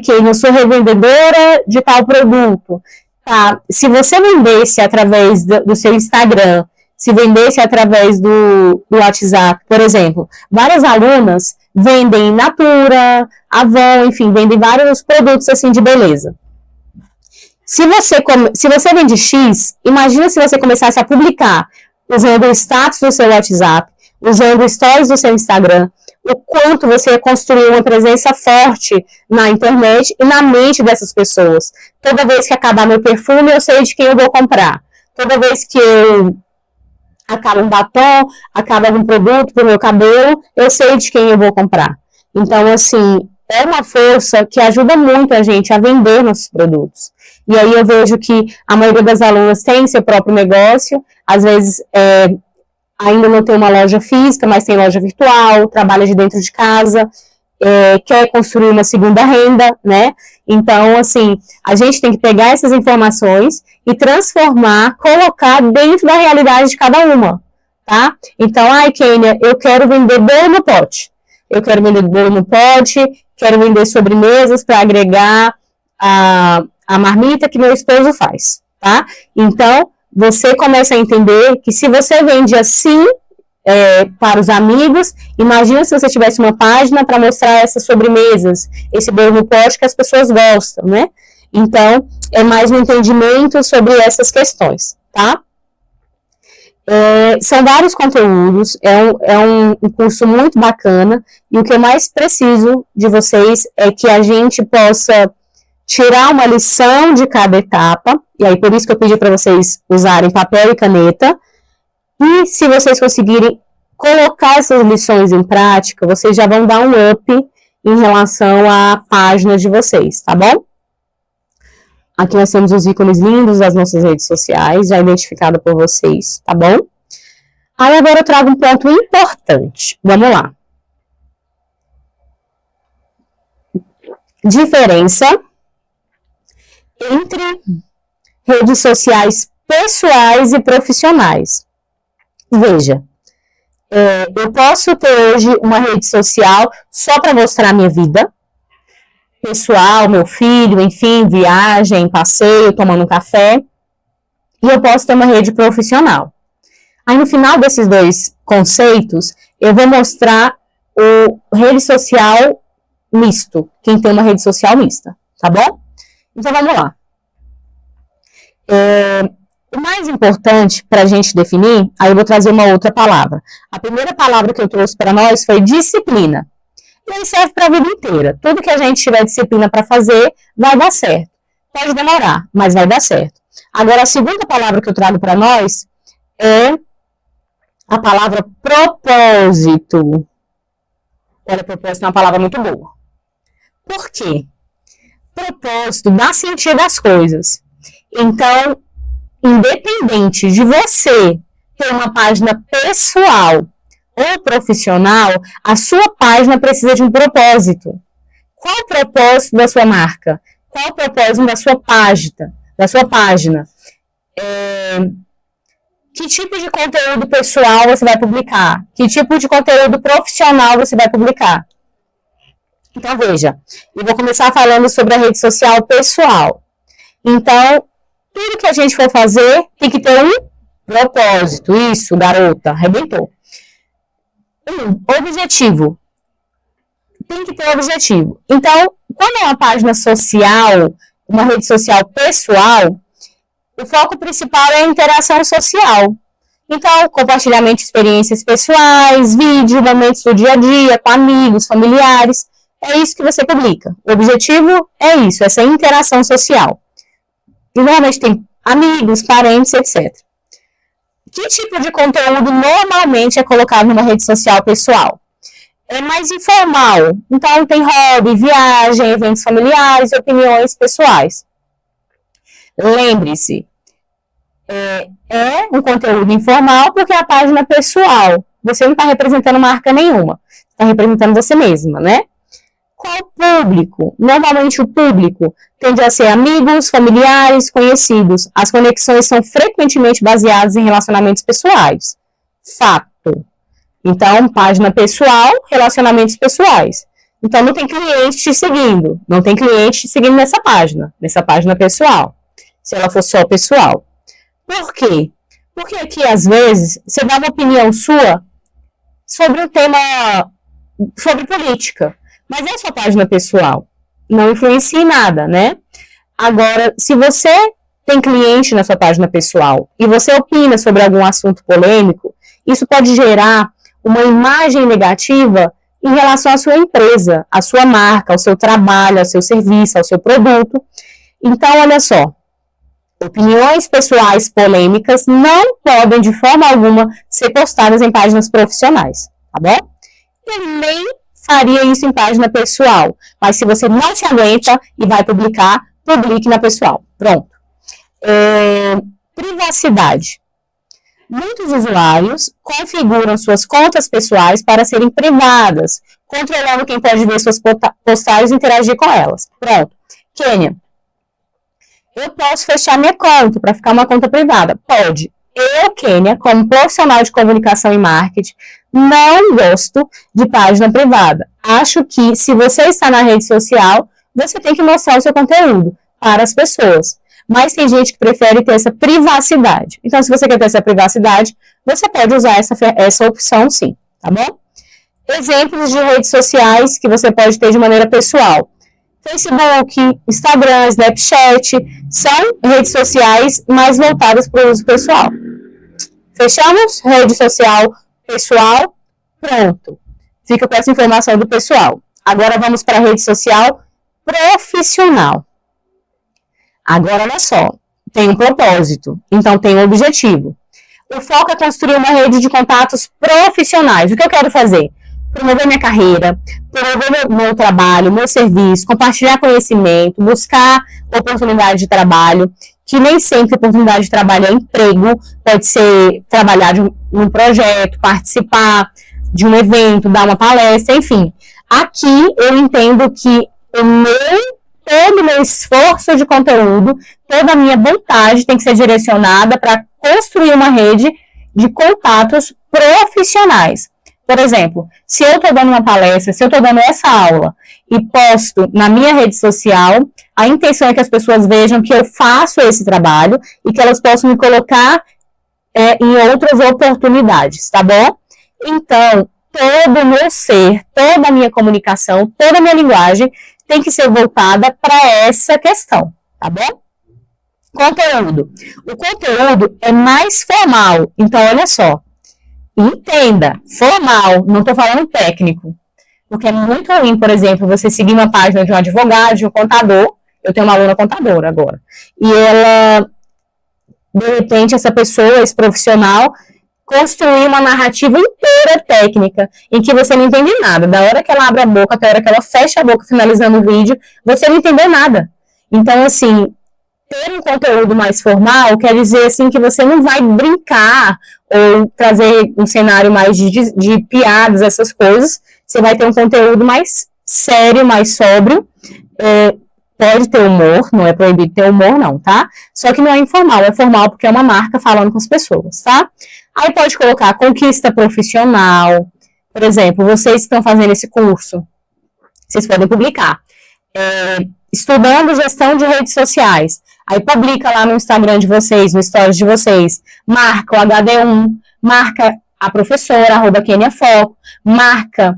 Kênia, eu sou revendedora de tal produto. Tá, se você vendesse através do seu Instagram, se vendesse através do WhatsApp, por exemplo, várias alunas vendem Natura, Avon, enfim, vendem vários produtos assim de beleza. Se você vende X, imagina se você começasse a publicar usando o status do seu WhatsApp, usando stories do seu Instagram, o quanto você ia construir uma presença forte na internet e na mente dessas pessoas. Toda vez que acabar meu perfume, eu sei de quem eu vou comprar. Toda vez que acaba um batom, acaba algum produto para o meu cabelo, eu sei de quem eu vou comprar. Então, assim, é uma força que ajuda muito a gente a vender nossos produtos. E aí eu vejo que a maioria das alunas tem seu próprio negócio, às vezes ainda não tem uma loja física, mas tem loja virtual, trabalha de dentro de casa, quer construir uma segunda renda, né? Então, assim, a gente tem que pegar essas informações e transformar, colocar dentro da realidade de cada uma, tá? Então, Kênia, eu quero vender bolo no pote. Eu quero vender bolo no pote, quero vender sobremesas para agregar a marmita que meu esposo faz, tá? Então, você começa a entender que se você vende assim para os amigos, imagina se você tivesse uma página para mostrar essas sobremesas, esse bolo no pote que as pessoas gostam, né? Então, é mais um entendimento sobre essas questões, tá? São vários conteúdos, é um curso muito bacana, e o que eu mais preciso de vocês é que a gente possa tirar uma lição de cada etapa, e aí por isso que eu pedi para vocês usarem papel e caneta, e se vocês conseguirem colocar essas lições em prática, vocês já vão dar um up em relação à página de vocês, tá bom? Aqui nós temos os ícones lindos das nossas redes sociais, já identificado por vocês, tá bom? Aí agora eu trago um ponto importante. Vamos lá. Diferença entre redes sociais pessoais e profissionais. Veja, eu posso ter hoje uma rede social só para mostrar a minha vida pessoal, meu filho, enfim, viagem, passeio, tomando um café, e eu posso ter uma rede profissional. Aí, no final desses dois conceitos, eu vou mostrar o rede social misto, quem tem uma rede social mista, tá bom? Então, vamos lá. O mais importante para a gente definir, aí eu vou trazer uma outra palavra. A primeira palavra que eu trouxe para nós foi disciplina. E aí serve para a vida inteira. Tudo que a gente tiver disciplina para fazer, vai dar certo. Pode demorar, mas vai dar certo. Agora, a segunda palavra que eu trago para nós é a palavra propósito. Olha, propósito é uma palavra muito boa. Por quê? Propósito dá sentido às coisas. Então, independente de você ter uma página pessoal ou profissional, a sua página precisa de um propósito. Qual o propósito da sua marca? Qual o propósito da sua página? Que tipo de conteúdo pessoal você vai publicar? Que tipo de conteúdo profissional você vai publicar? Então, veja, eu vou começar falando sobre a rede social pessoal. Então, tudo que a gente for fazer tem que ter um propósito. Isso, garota, arrebentou. Objetivo. Tem que ter um objetivo. Então, quando é uma página social, uma rede social pessoal, o foco principal é a interação social. Então, compartilhamento de experiências pessoais, vídeo, momentos do dia a dia, com amigos, familiares. É isso que você publica. O objetivo é isso, essa interação social. E normalmente tem amigos, parentes, etc. Que tipo de conteúdo normalmente é colocado numa rede social pessoal? É mais informal. Então, tem hobby, viagem, eventos familiares, opiniões pessoais. Lembre-se, é um conteúdo informal porque é a página pessoal. Você não está representando marca nenhuma. Você está representando você mesma, né? Qual o público? Normalmente o público tende a ser amigos, familiares, conhecidos. As conexões são frequentemente baseadas em relacionamentos pessoais. Fato. Então, página pessoal, relacionamentos pessoais. Então, não tem cliente te seguindo. Não tem cliente te seguindo nessa página pessoal. Se ela for só pessoal. Por quê? Porque aqui, às vezes, você dá uma opinião sua sobre um tema, sobre política. Mas é sua página pessoal. Não influencia em nada, né? Agora, se você tem cliente na sua página pessoal e você opina sobre algum assunto polêmico, isso pode gerar uma imagem negativa em relação à sua empresa, à sua marca, ao seu trabalho, ao seu serviço, ao seu produto. Então, olha só, opiniões pessoais polêmicas não podem, de forma alguma, ser postadas em páginas profissionais, tá bom? E nem faria isso em página pessoal, mas se você não se aguenta e vai publicar, publique na pessoal. Pronto. Privacidade. Muitos usuários configuram suas contas pessoais para serem privadas, controlando quem pode ver suas postagens e interagir com elas. Pronto. Kênia, eu posso fechar minha conta para ficar uma conta privada? Pode. Eu, Kênia, como profissional de comunicação e marketing, não gosto de página privada. Acho que se você está na rede social, você tem que mostrar o seu conteúdo para as pessoas. Mas tem gente que prefere ter essa privacidade. Então, se você quer ter essa privacidade, você pode usar essa opção sim, tá bom? Exemplos de redes sociais que você pode ter de maneira pessoal. Facebook, Instagram, Snapchat, são redes sociais mais voltadas para o uso pessoal. Fechamos? Rede social pessoal, pronto. Fica com essa informação do pessoal. Agora vamos para a rede social profissional. Agora, olha só, tem um propósito, então tem um objetivo. O foco é construir uma rede de contatos profissionais. O que eu quero fazer? Promover minha carreira, promover meu trabalho, meu serviço, compartilhar conhecimento, buscar oportunidade de trabalho, que nem sempre oportunidade de trabalho é emprego, pode ser trabalhar de um projeto, participar de um evento, dar uma palestra, enfim. Aqui eu entendo que o meu todo o meu esforço de conteúdo, toda a minha vontade tem que ser direcionada para construir uma rede de contatos profissionais. Por exemplo, se eu estou dando uma palestra, se eu estou dando essa aula e posto na minha rede social, a intenção é que as pessoas vejam que eu faço esse trabalho e que elas possam me colocar em outras oportunidades, tá bom? Então, todo o meu ser, toda a minha comunicação, toda a minha linguagem tem que ser voltada para essa questão, tá bom? Conteúdo. O conteúdo é mais formal, então olha só. Entenda, formal, não estou falando técnico. Porque é muito ruim, por exemplo, você seguir uma página de um advogado, de um contador. Eu tenho uma aluna contadora agora. E ela, de repente, essa pessoa, esse profissional, construir uma narrativa inteira técnica, em que você não entende nada. Da hora que ela abre a boca até a hora que ela fecha a boca finalizando o vídeo, você não entendeu nada. Então, assim, ter um conteúdo mais formal quer dizer, assim, que você não vai brincar ou trazer um cenário mais de piadas, essas coisas. Você vai ter um conteúdo mais sério, mais sóbrio. Pode ter humor, não é proibido ter humor, não, tá? Só que não é informal, é formal porque é uma marca falando com as pessoas, tá? Aí pode colocar conquista profissional. Por exemplo, vocês que estão fazendo esse curso, vocês podem publicar. Estudando gestão de redes sociais. Aí publica lá no Instagram de vocês, no Stories de vocês. Marca o HD1, marca a professora, @KeniaFoco, marca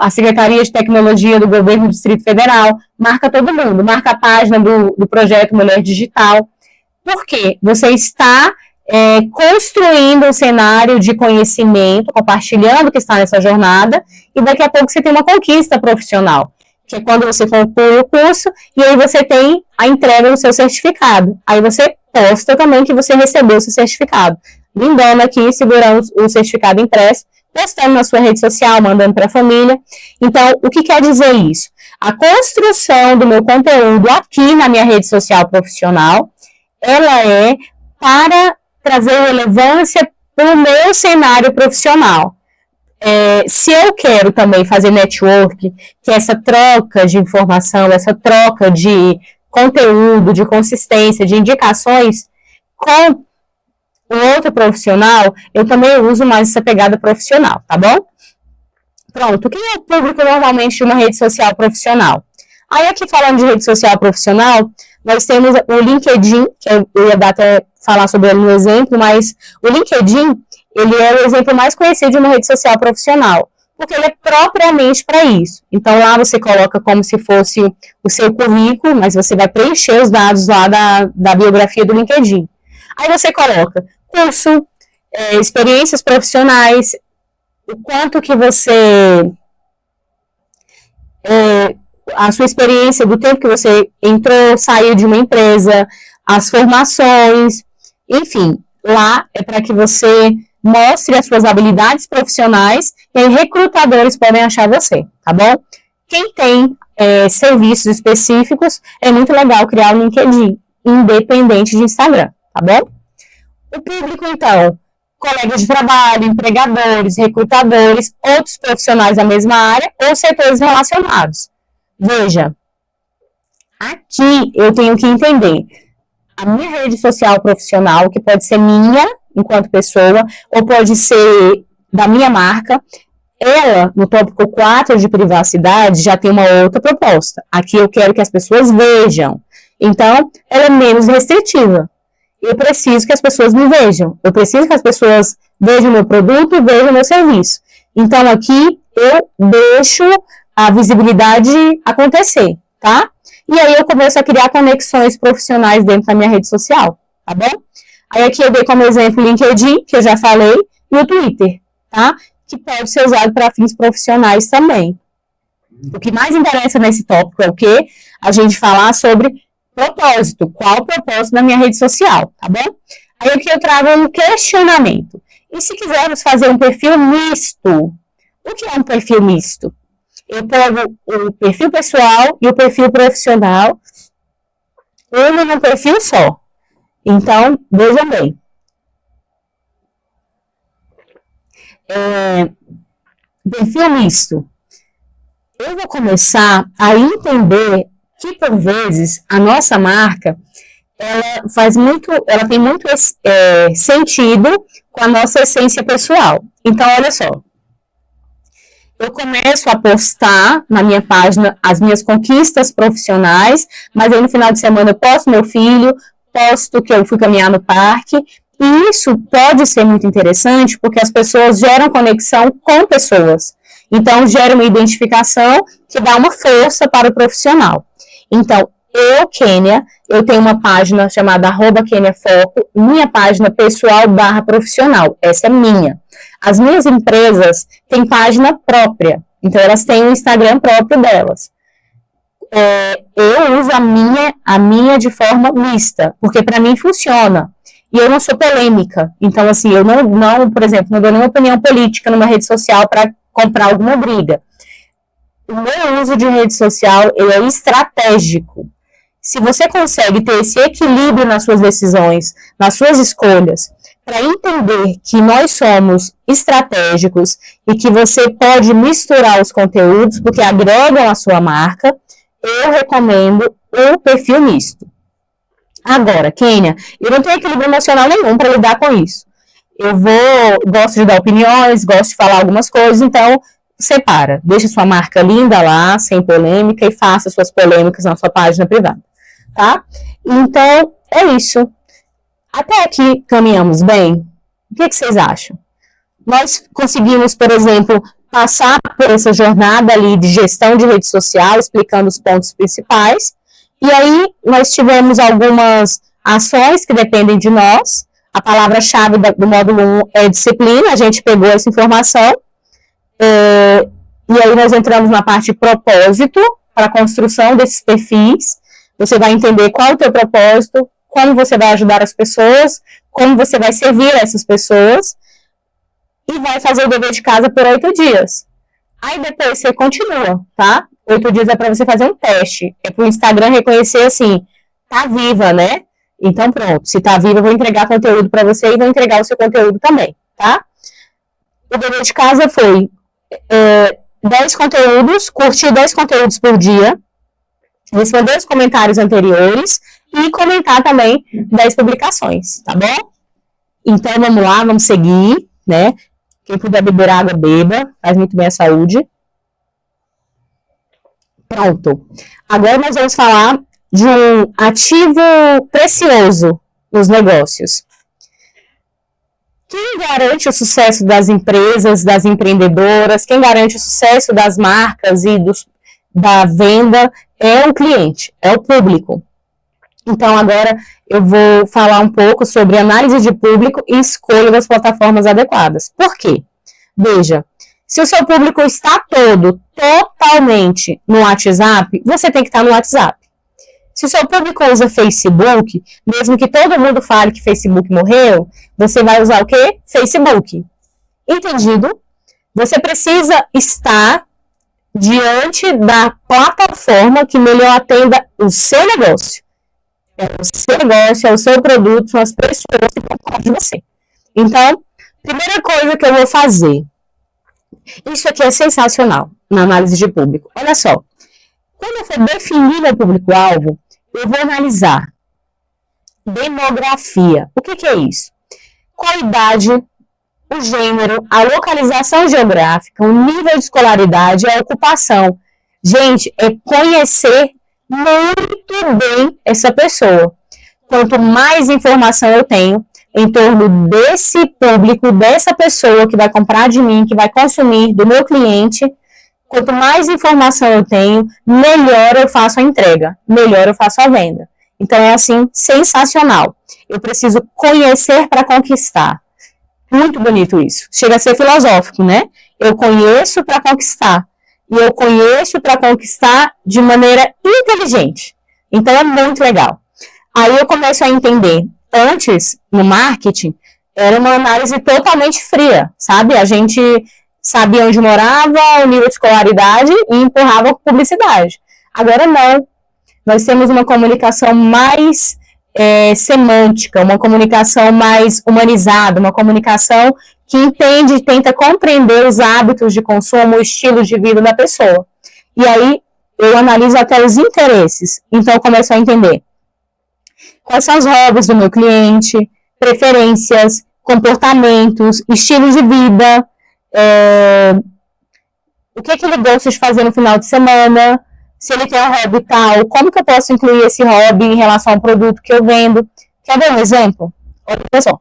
a Secretaria de Tecnologia do Governo do Distrito Federal, marca todo mundo, marca a página do projeto Mulher Digital. Por quê? Você está construindo um cenário de conhecimento, compartilhando o que está nessa jornada, e daqui a pouco você tem uma conquista profissional, que é quando você conclui o curso, e aí você tem a entrega do seu certificado. Aí você posta também que você recebeu o seu certificado. Lindona aqui, segurando o certificado impresso, postando na sua rede social, mandando para a família. Então, o que quer dizer isso? A construção do meu conteúdo aqui na minha rede social profissional, ela é para trazer relevância para o meu cenário profissional. Se eu quero também fazer network, que é essa troca de informação, essa troca de conteúdo, de consistência, de indicações com um outro profissional, eu também uso mais essa pegada profissional, tá bom? Pronto, quem é o público normalmente de uma rede social profissional? Aí aqui falando de rede social profissional, nós temos o LinkedIn, que eu ia dar até falar sobre ele no exemplo, mas o LinkedIn, ele é o exemplo mais conhecido de uma rede social profissional, porque ele é propriamente para isso. Então, lá você coloca como se fosse o seu currículo, mas você vai preencher os dados lá da biografia do LinkedIn. Aí você coloca curso, experiências profissionais, o quanto que você... a sua experiência do tempo que você entrou, saiu de uma empresa, as formações, enfim, lá é para que você mostre as suas habilidades profissionais e aí recrutadores podem achar você, tá bom? Quem tem serviços específicos, é muito legal criar um LinkedIn, independente de Instagram, tá bom? O público, então, colegas de trabalho, empregadores, recrutadores, outros profissionais da mesma área ou setores relacionados. Veja, aqui eu tenho que entender a minha rede social profissional, que pode ser minha, enquanto pessoa, ou pode ser da minha marca. Ela, no tópico 4 de privacidade, já tem uma outra proposta. Aqui eu quero que as pessoas vejam. Então, ela é menos restritiva. Eu preciso que as pessoas me vejam. Eu preciso que as pessoas vejam o meu produto e vejam o meu serviço. Então, aqui eu deixo a visibilidade acontecer, tá? E aí eu começo a criar conexões profissionais dentro da minha rede social, tá bom? Aí aqui eu dei como exemplo o LinkedIn, que eu já falei, e o Twitter, tá? Que pode ser usado para fins profissionais também. O que mais interessa nesse tópico é o quê? A gente falar sobre propósito. Qual o propósito da minha rede social, tá bom? Aí aqui eu trago um questionamento. E se quisermos fazer um perfil misto? O que é um perfil misto? Eu pego o perfil pessoal e o perfil profissional, um num perfil só. Então, vejam bem. Perfil misto. Eu vou começar a entender que por vezes a nossa marca ela tem muito sentido com a nossa essência pessoal. Então, olha só, eu começo a postar na minha página as minhas conquistas profissionais, mas aí no final de semana eu posto meu filho, posto que eu fui caminhar no parque, e isso pode ser muito interessante porque as pessoas geram conexão com pessoas. Então, gera uma identificação que dá uma força para o profissional. Então, Kênia, eu tenho uma página chamada @KêniaFoco, minha página pessoal /profissional, essa é minha. As minhas empresas têm página própria, então elas têm um Instagram próprio delas. Eu uso a minha de forma mista, porque para mim funciona. E eu não sou polêmica, então assim, eu não, por exemplo, não dou nenhuma opinião política numa rede social para comprar alguma briga. O meu uso de rede social, ele é estratégico. Se você consegue ter esse equilíbrio nas suas decisões, nas suas escolhas, para entender que nós somos estratégicos e que você pode misturar os conteúdos, porque agregam a sua marca, eu recomendo o perfil misto. Agora, Kênia, eu não tenho equilíbrio emocional nenhum para lidar com isso. Gosto de dar opiniões, gosto de falar algumas coisas, então separa. Deixa sua marca linda lá, sem polêmica, e faça suas polêmicas na sua página privada, tá? Então, é isso. Até aqui caminhamos bem? O que vocês acham? Nós conseguimos, por exemplo, passar por essa jornada ali de gestão de rede social, explicando os pontos principais, e aí nós tivemos algumas ações que dependem de nós. A palavra-chave do módulo 1 é disciplina, a gente pegou essa informação, e aí nós entramos na parte de propósito, para a construção desses perfis. Você vai entender qual é o teu propósito, como você vai ajudar as pessoas, como você vai servir essas pessoas, e vai fazer o dever de casa por 8 dias. Aí depois você continua, tá? 8 dias é para você fazer um teste, é para o Instagram reconhecer assim, tá viva, né? Então pronto, se tá viva eu vou entregar conteúdo para você e vou entregar o seu conteúdo também, tá? O dever de casa foi 10 conteúdos, curtir 10 conteúdos por dia, responder os comentários anteriores e comentar também 10 publicações, tá bom? Então, vamos lá, vamos seguir, né? Quem puder beber água, beba, faz muito bem à saúde. Pronto. Agora nós vamos falar de um ativo precioso nos negócios. Quem garante o sucesso das empresas, das empreendedoras, quem garante o sucesso das marcas e da venda é o cliente, é o público. Então, agora eu vou falar um pouco sobre análise de público e escolha das plataformas adequadas. Por quê? Veja, se o seu público está totalmente no WhatsApp, você tem que estar no WhatsApp. Se o seu público usa Facebook, mesmo que todo mundo fale que Facebook morreu, você vai usar o quê? Facebook. Entendido? Você precisa estar diante da plataforma que melhor atenda o seu negócio. É o seu negócio, é o seu produto, são as pessoas que estão perto de você. Então, primeira coisa que eu vou fazer. Isso aqui é sensacional na análise de público. Olha só. Quando eu for definir meu público-alvo, eu vou analisar demografia. O que é isso? Qual a idade, o gênero, a localização geográfica, o nível de escolaridade e a ocupação. Gente, é conhecer muito bem essa pessoa. Quanto mais informação eu tenho em torno desse público, dessa pessoa que vai comprar de mim, que vai consumir do meu cliente, quanto mais informação eu tenho, melhor eu faço a entrega, melhor eu faço a venda. Então é assim, sensacional. Eu preciso conhecer para conquistar. Muito bonito isso. Chega a ser filosófico, né? Eu conheço para conquistar. E eu conheço para conquistar de maneira inteligente. Então é muito legal. Aí eu começo a entender. Antes, no marketing, era uma análise totalmente fria, sabe? A gente sabia onde morava, o nível de escolaridade e empurrava publicidade. Agora não. Nós temos uma comunicação mais semântica, uma comunicação mais humanizada, uma comunicação que entende e tenta compreender os hábitos de consumo, o estilo de vida da pessoa. E aí, eu analiso até os interesses. Então, eu começo a entender quais são os hobbies do meu cliente, preferências, comportamentos, estilos de vida, o que ele gosta de fazer no final de semana, se ele tem um hobby tal, como que eu posso incluir esse hobby em relação ao produto que eu vendo. Quer ver um exemplo? Olha só.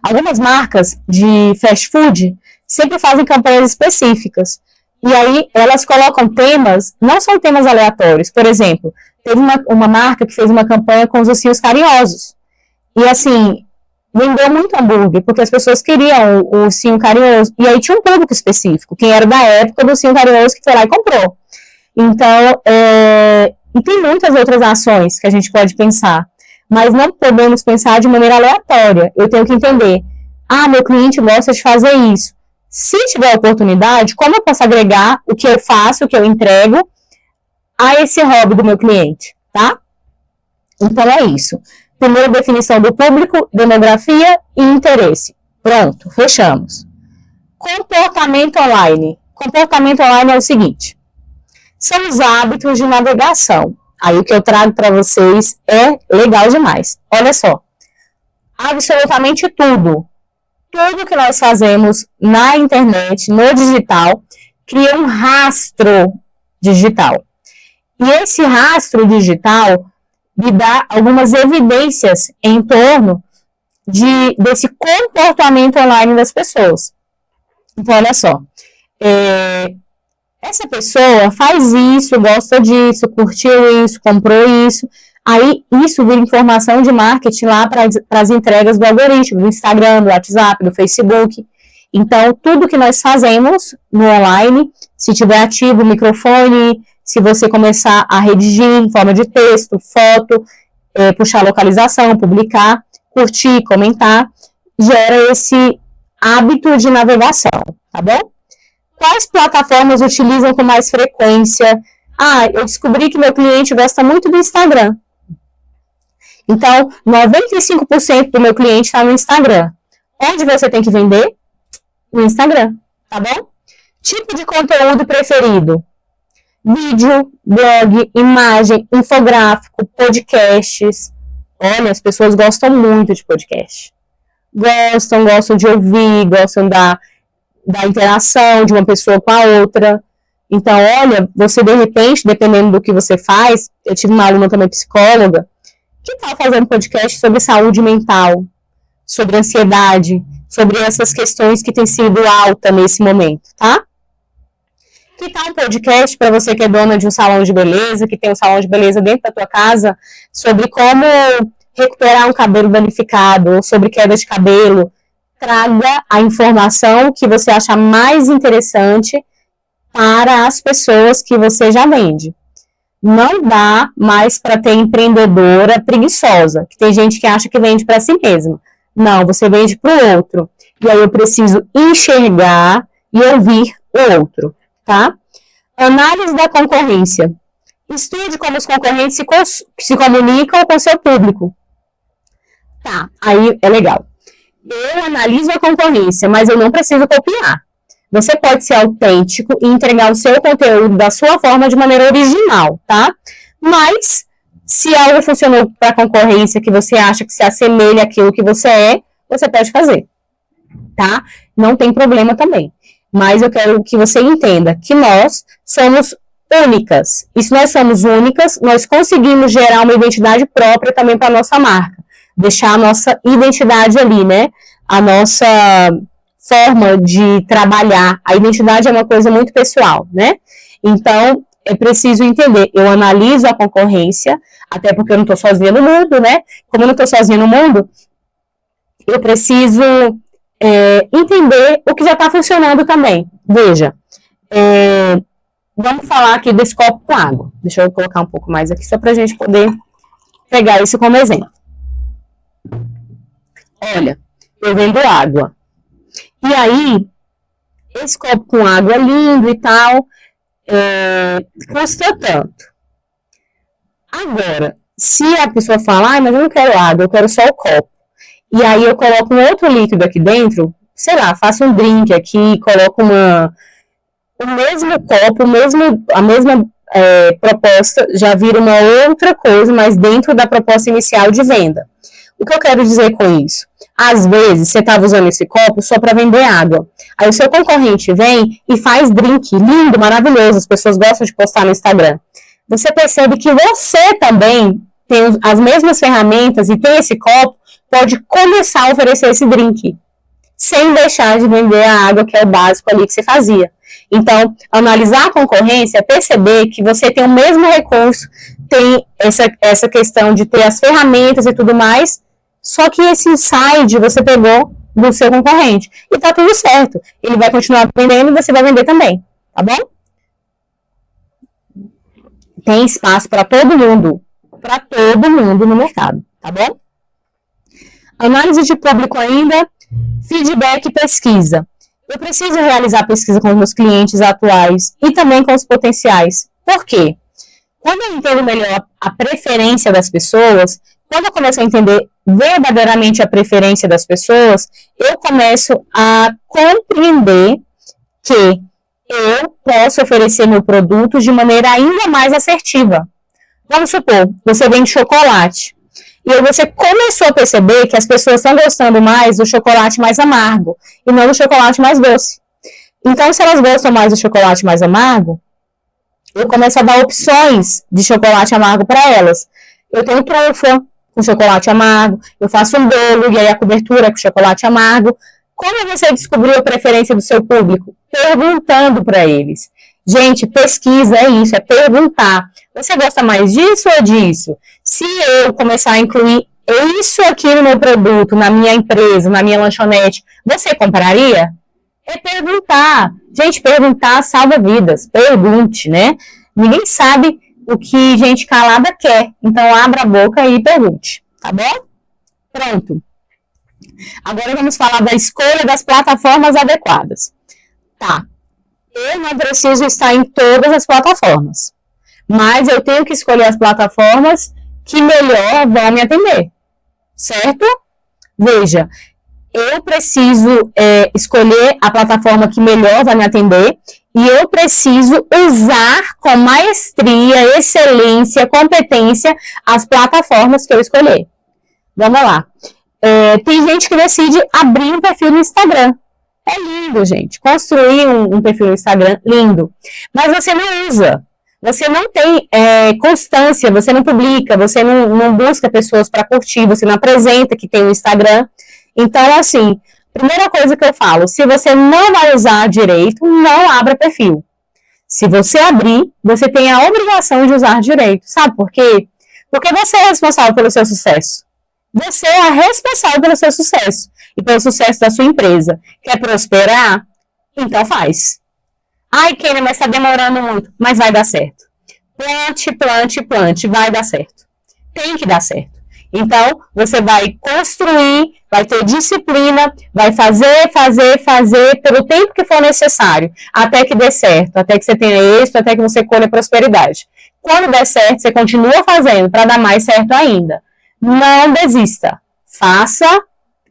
Algumas marcas de fast food sempre fazem campanhas específicas. E aí, elas colocam temas, não são temas aleatórios. Por exemplo, teve uma marca que fez uma campanha com os ursinhos carinhosos. E assim, vendeu muito hambúrguer, porque as pessoas queriam o ursinho carinhoso. E aí tinha um público específico, quem era da época do ursinho carinhoso que foi lá e comprou. Então, e tem muitas outras ações que a gente pode pensar, mas não podemos pensar de maneira aleatória. Eu tenho que entender, meu cliente gosta de fazer isso. Se tiver oportunidade, como eu posso agregar o que eu faço, o que eu entrego, a esse hobby do meu cliente, tá? Então, é isso. Primeira definição do público, demografia e interesse. Pronto, fechamos. Comportamento online. Comportamento online é o seguinte: são os hábitos de navegação. Aí o que eu trago para vocês é legal demais. Olha só, absolutamente tudo que nós fazemos na internet, no digital, cria um rastro digital. E esse rastro digital me dá algumas evidências em torno desse comportamento online das pessoas. Então, olha só, essa pessoa faz isso, gosta disso, curtiu isso, comprou isso, aí isso vira informação de marketing lá para as entregas do algoritmo, do Instagram, do WhatsApp, do Facebook. Então, tudo que nós fazemos no online, se tiver ativo o microfone, se você começar a redigir em forma de texto, foto, puxar localização, publicar, curtir, comentar, gera esse hábito de navegação, tá bom? Quais plataformas utilizam com mais frequência? Eu descobri que meu cliente gosta muito do Instagram. Então, 95% do meu cliente está no Instagram. Onde você tem que vender? No Instagram, tá bom? Tipo de conteúdo preferido: vídeo, blog, imagem, infográfico, podcasts. Olha, as pessoas gostam muito de podcast. Gostam de ouvir, gostam da interação de uma pessoa com a outra. Então, olha, você de repente, dependendo do que você faz, eu tive uma aluna também psicóloga, que está fazendo podcast sobre saúde mental, sobre ansiedade, sobre essas questões que têm sido alta nesse momento, tá? Que tal um podcast para você que é dona de um salão de beleza, que tem um salão de beleza dentro da tua casa, sobre como recuperar um cabelo danificado, ou sobre queda de cabelo? Traga a informação que você acha mais interessante para as pessoas que você já vende. Não dá mais para ter empreendedora preguiçosa, que tem gente que acha que vende para si mesma. Não, você vende para o outro. E aí eu preciso enxergar e ouvir o outro, tá? Análise da concorrência. Estude como os concorrentes se comunicam com o seu público. Tá, aí é legal. Eu analiso a concorrência, mas eu não preciso copiar. Você pode ser autêntico e entregar o seu conteúdo da sua forma de maneira original, tá? Mas, se algo funcionou para a concorrência que você acha que se assemelha àquilo que você é, você pode fazer, tá? Não tem problema também. Mas eu quero que você entenda que nós somos únicas. E se nós somos únicas, nós conseguimos gerar uma identidade própria também para a nossa marca. Deixar a nossa identidade ali, né? A nossa forma de trabalhar. A identidade é uma coisa muito pessoal, né? Então, é preciso entender. Eu analiso a concorrência, até porque eu não estou sozinha no mundo, né? Como eu não estou sozinha no mundo, eu preciso entender o que já está funcionando também. Veja, vamos falar aqui desse copo com água. Deixa eu colocar um pouco mais aqui, só para a gente poder pegar isso como exemplo. Olha, eu vendo água. E aí, esse copo com água é lindo e tal, custa tanto. Agora, se a pessoa falar, mas eu não quero água, eu quero só o copo. E aí eu coloco um outro líquido aqui dentro, sei lá, faço um drink aqui, coloco o mesmo copo, a mesma proposta já vira uma outra coisa, mas dentro da proposta inicial de venda. O que eu quero dizer com isso? Às vezes, você estava usando esse copo só para vender água. Aí o seu concorrente vem e faz drink lindo, maravilhoso, as pessoas gostam de postar no Instagram. Você percebe que você também tem as mesmas ferramentas e tem esse copo, pode começar a oferecer esse drink, sem deixar de vender a água, que é o básico ali que você fazia. Então, analisar a concorrência é perceber que você tem o mesmo recurso, tem essa questão de ter as ferramentas e tudo mais, só que esse insight você pegou do seu concorrente. E tá tudo certo. Ele vai continuar vendendo e você vai vender também. Tá bom? Tem espaço para todo mundo. Para todo mundo no mercado. Tá bom? Análise de público ainda. Feedback e pesquisa. Eu preciso realizar pesquisa com os meus clientes atuais e também com os potenciais. Por quê? Quando eu entendo melhor a preferência das pessoas, quando eu começo a entender verdadeiramente a preferência das pessoas, eu começo a compreender que eu posso oferecer meu produto de maneira ainda mais assertiva. Vamos supor, você vende chocolate. E aí você começou a perceber que as pessoas estão gostando mais do chocolate mais amargo e não do chocolate mais doce. Então, se elas gostam mais do chocolate mais amargo, eu começo a dar opções de chocolate amargo para elas. Eu tenho trufa com chocolate amargo, eu faço um bolo e aí a cobertura é com chocolate amargo. Como você descobriu a preferência do seu público? Perguntando para eles. Gente, pesquisa é isso, é perguntar. Você gosta mais disso ou disso? Se eu começar a incluir isso aqui no meu produto, na minha empresa, na minha lanchonete, você compraria? É perguntar. Gente, perguntar salva vidas. Pergunte, né? Ninguém sabe o que gente calada quer. Então, abra a boca e pergunte. Tá bom? Pronto. Agora vamos falar da escolha das plataformas adequadas. Tá. Eu não preciso estar em todas as plataformas. Mas eu tenho que escolher as plataformas que melhor vão me atender. Certo? Veja, eu preciso escolher a plataforma que melhor vai me atender e eu preciso usar com maestria, excelência, competência as plataformas que eu escolher. Vamos lá. Tem gente que decide abrir um perfil no Instagram. É lindo, gente. Construir um perfil no Instagram, lindo. Mas você não usa. Você não tem constância, você não publica, você não busca pessoas para curtir, você não apresenta que tem um Instagram. Então, assim, primeira coisa que eu falo, se você não vai usar direito, não abra perfil. Se você abrir, você tem a obrigação de usar direito. Sabe por quê? Porque você é responsável pelo seu sucesso. Você é a responsável pelo seu sucesso e pelo sucesso da sua empresa. Quer prosperar? Então faz. Ai, Kênia, mas está demorando muito. Mas vai dar certo. Plante, plante, plante. Vai dar certo. Tem que dar certo. Então, você vai construir, vai ter disciplina, vai fazer pelo tempo que for necessário, até que dê certo, até que você tenha êxito, até que você colha prosperidade. Quando der certo, você continua fazendo para dar mais certo ainda. Não desista. Faça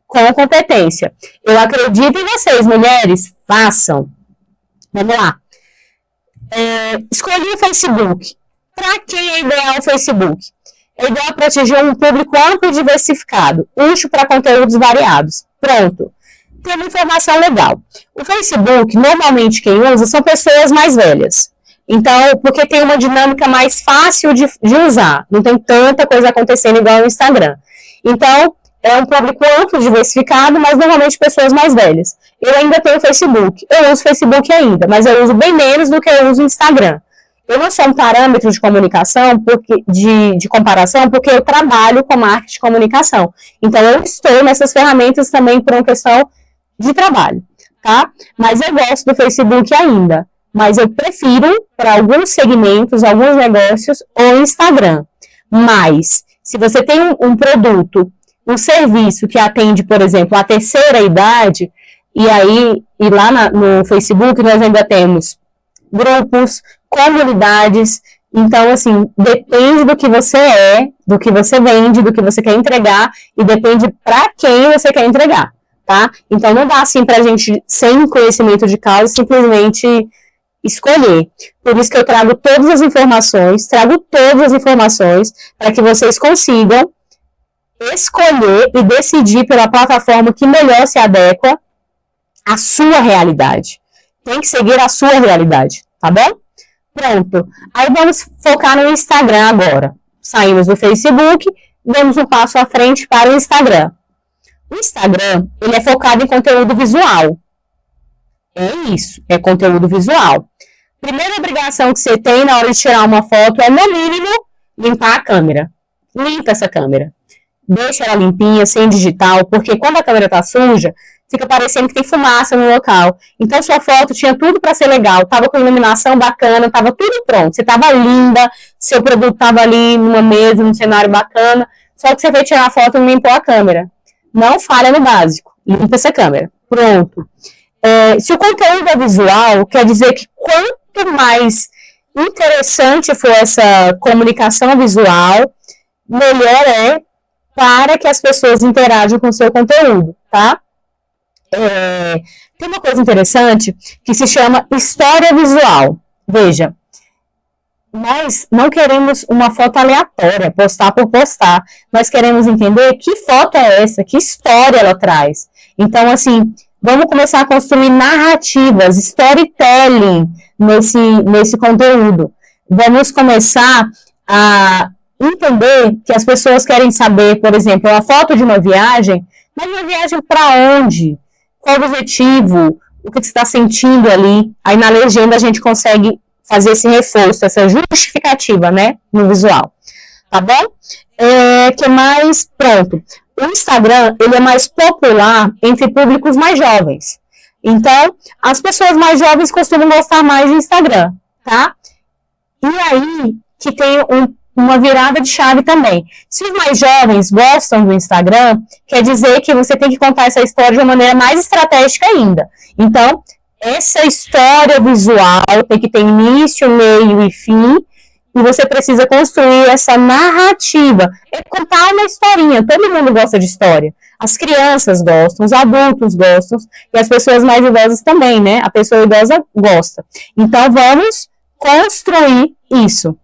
com competência. Eu acredito em vocês, mulheres. Façam. Vamos lá. Escolhi o Facebook. Para quem é ideal o Facebook? É ideal para atingir um público amplo e diversificado, útil para conteúdos variados. Pronto. Tem uma informação legal. O Facebook, normalmente quem usa são pessoas mais velhas. Então, porque tem uma dinâmica mais fácil de usar. Não tem tanta coisa acontecendo igual no Instagram. Então, é um público amplo, diversificado, mas normalmente pessoas mais velhas. Eu ainda tenho Facebook. Eu uso Facebook ainda, mas eu uso bem menos do que eu uso o Instagram. Eu não sou um parâmetro de comunicação, de comparação, porque eu trabalho com marketing de comunicação. Então, eu estou nessas ferramentas também por uma questão de trabalho, tá? Mas eu gosto do Facebook ainda. Mas eu prefiro, para alguns segmentos, alguns negócios, o Instagram. Mas, se você tem um produto, um serviço que atende, por exemplo, a terceira idade, e lá no Facebook nós ainda temos grupos, comunidades. Então, assim, depende do que você é, do que você vende, do que você quer entregar, e depende para quem você quer entregar, tá? Então, não dá assim pra gente, sem conhecimento de causa, simplesmente escolher. Por isso que eu trago todas as informações para que vocês consigam escolher e decidir pela plataforma que melhor se adequa à sua realidade. Tem que seguir a sua realidade, tá bom? Pronto. Aí vamos focar no Instagram agora. Saímos do Facebook, demos um passo à frente para o Instagram. O Instagram, ele é focado em conteúdo visual. É isso, é conteúdo visual. Primeira obrigação que você tem na hora de tirar uma foto é, no mínimo, limpar a câmera. Limpa essa câmera. Deixa ela limpinha, sem digital, porque quando a câmera tá suja, fica parecendo que tem fumaça no local. Então, sua foto tinha tudo para ser legal, tava com iluminação bacana, tava tudo pronto. Você tava linda, seu produto tava ali numa mesa, num cenário bacana, só que você veio tirar a foto e não limpou a câmera. Não falha no básico, limpa essa câmera. Pronto. Se o conteúdo é visual, quer dizer que quanto mais interessante for essa comunicação visual, melhor é para que as pessoas interajam com o seu conteúdo, tá? Tem uma coisa interessante que se chama história visual. Veja, nós não queremos uma foto aleatória, postar por postar. Nós queremos entender que foto é essa, que história ela traz. Então, assim, vamos começar a construir narrativas, storytelling nesse conteúdo. Vamos começar a entender que as pessoas querem saber, por exemplo, a foto de uma viagem, mas uma viagem para onde? Qual o objetivo? O que você está sentindo ali? Aí na legenda a gente consegue fazer esse reforço, essa justificativa, né, no visual. Tá bom? Que mais? Pronto. O Instagram, ele é mais popular entre públicos mais jovens. Então, as pessoas mais jovens costumam gostar mais do Instagram, tá? E aí que tem uma virada de chave também. Se os mais jovens gostam do Instagram, quer dizer que você tem que contar essa história de uma maneira mais estratégica ainda. Então, essa história visual tem que ter início, meio e fim, e você precisa construir essa narrativa. É contar uma historinha. Todo mundo gosta de história. As crianças gostam, os adultos gostam, e as pessoas mais idosas também, né? A pessoa idosa gosta. Então, vamos construir isso.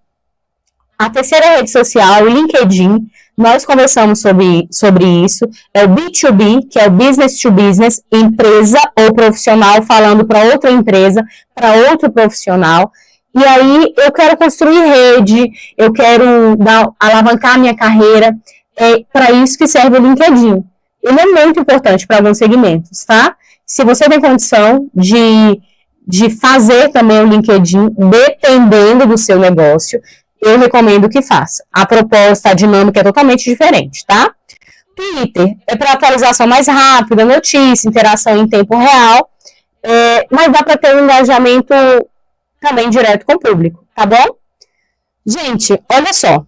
A terceira rede social, o LinkedIn, nós conversamos sobre isso, é o B2B, que é o business to business, empresa ou profissional falando para outra empresa, para outro profissional. E aí eu quero construir rede, eu quero alavancar a minha carreira, é para isso que serve o LinkedIn. Ele é muito importante para alguns segmentos, tá? Se você tem condição de fazer também o LinkedIn, dependendo do seu negócio, eu recomendo que faça. A proposta, a dinâmica é totalmente diferente, tá? Twitter é para atualização mais rápida, notícia, interação em tempo real, mas dá para ter um engajamento também direto com o público, tá bom? Gente, olha só,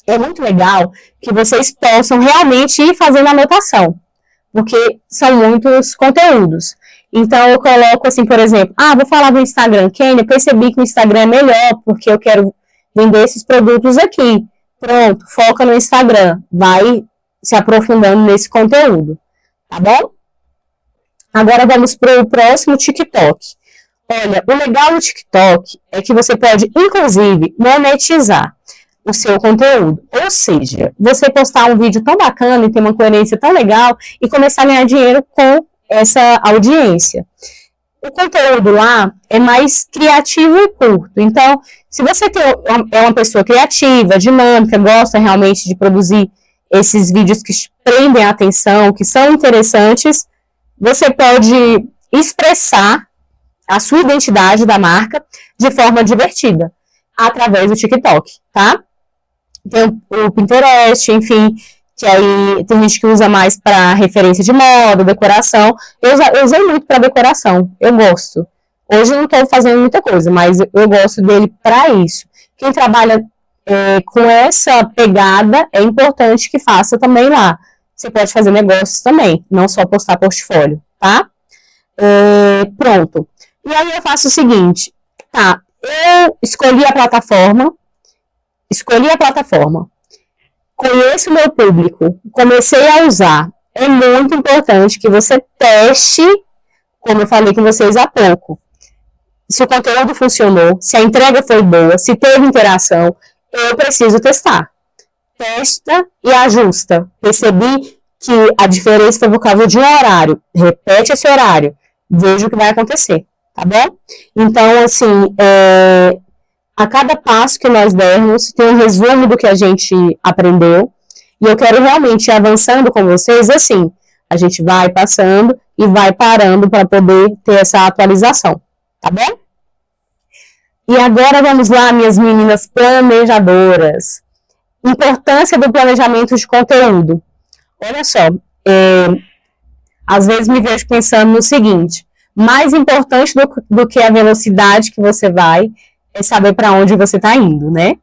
é muito legal que vocês possam realmente ir fazendo anotação, porque são muitos conteúdos. Então, eu coloco assim, por exemplo, vou falar do Instagram, Kênia, percebi que o Instagram é melhor, porque eu quero vender esses produtos aqui. Pronto, foca no Instagram, vai se aprofundando nesse conteúdo, tá bom? Agora vamos para o próximo TikTok. Olha, o legal do TikTok é que você pode, inclusive, monetizar o seu conteúdo. Ou seja, você postar um vídeo tão bacana e ter uma coerência tão legal e começar a ganhar dinheiro com essa audiência. O conteúdo lá é mais criativo e curto. Então, se você é uma pessoa criativa, dinâmica, gosta realmente de produzir esses vídeos que prendem a atenção, que são interessantes, você pode expressar a sua identidade da marca de forma divertida, através do TikTok, tá? Tem o Pinterest, enfim, que aí tem gente que usa mais para referência de moda, decoração. Eu usei muito para decoração, eu gosto. Hoje eu não estou fazendo muita coisa, mas eu gosto dele para isso. Quem trabalha com essa pegada, é importante que faça também lá. Você pode fazer negócios também, não só postar portfólio, tá? Pronto. E aí eu faço o seguinte, tá? Eu escolhi a plataforma, conheço o meu público, comecei a usar. É muito importante que você teste, como eu falei com vocês há pouco. se o conteúdo funcionou, se a entrega foi boa, se teve interação, eu preciso testar. Testa e ajusta. Percebi que a diferença foi por causa de um horário. Repete esse horário. Veja o que vai acontecer, tá bom? Então, assim, a cada passo que nós dermos, tem um resumo do que a gente aprendeu. E eu quero realmente ir avançando com vocês, assim, a gente vai passando e vai parando para poder ter essa atualização, tá bom? E agora vamos lá, minhas meninas planejadoras. Importância do planejamento de conteúdo. Olha só, às vezes me vejo pensando no seguinte, mais importante do que a velocidade que você vai é saber para onde você está indo, né?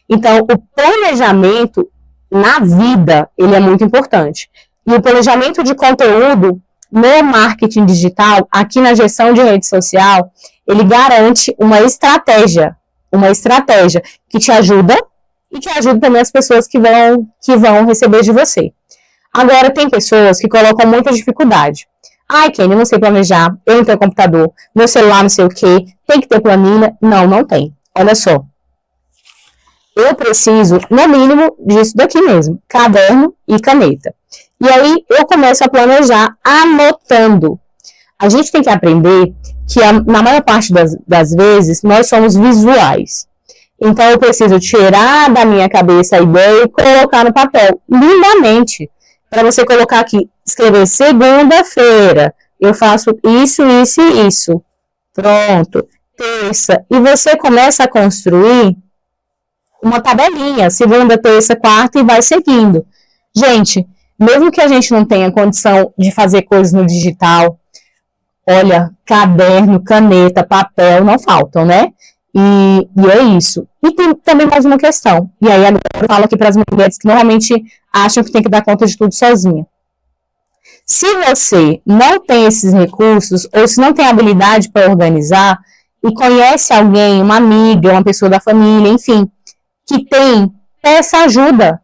Então, o planejamento na vida, ele é muito importante. E o planejamento de conteúdo no marketing digital, aqui na gestão de rede social, ele garante uma estratégia que te ajuda e que ajuda também as pessoas que vão receber de você. Agora, tem pessoas que colocam muita dificuldade. Ai, Kenny, eu não sei planejar, eu não tenho computador, meu celular não sei o quê, tem que ter planilha. Não, não tem. Olha só. Eu preciso, no mínimo, disso daqui mesmo, caderno e caneta. E aí, eu começo a planejar anotando. A gente tem que aprender que, na maior parte das vezes, nós somos visuais. Então, eu preciso tirar da minha cabeça a ideia e colocar no papel, lindamente. Para você colocar aqui, escrever segunda-feira, eu faço isso, isso e isso. Pronto. Terça. E você começa a construir uma tabelinha, segunda, terça, quarta, e vai seguindo. Gente, mesmo que a gente não tenha condição de fazer coisas no digital, olha, caderno, caneta, papel, não faltam, né? E é isso. E tem também mais uma questão. E aí agora eu falo aqui para as mulheres que normalmente acham que tem que dar conta de tudo sozinha. Se você não tem esses recursos, ou se não tem habilidade para organizar, e conhece alguém, uma amiga, uma pessoa da família, enfim, que tem, peça ajuda.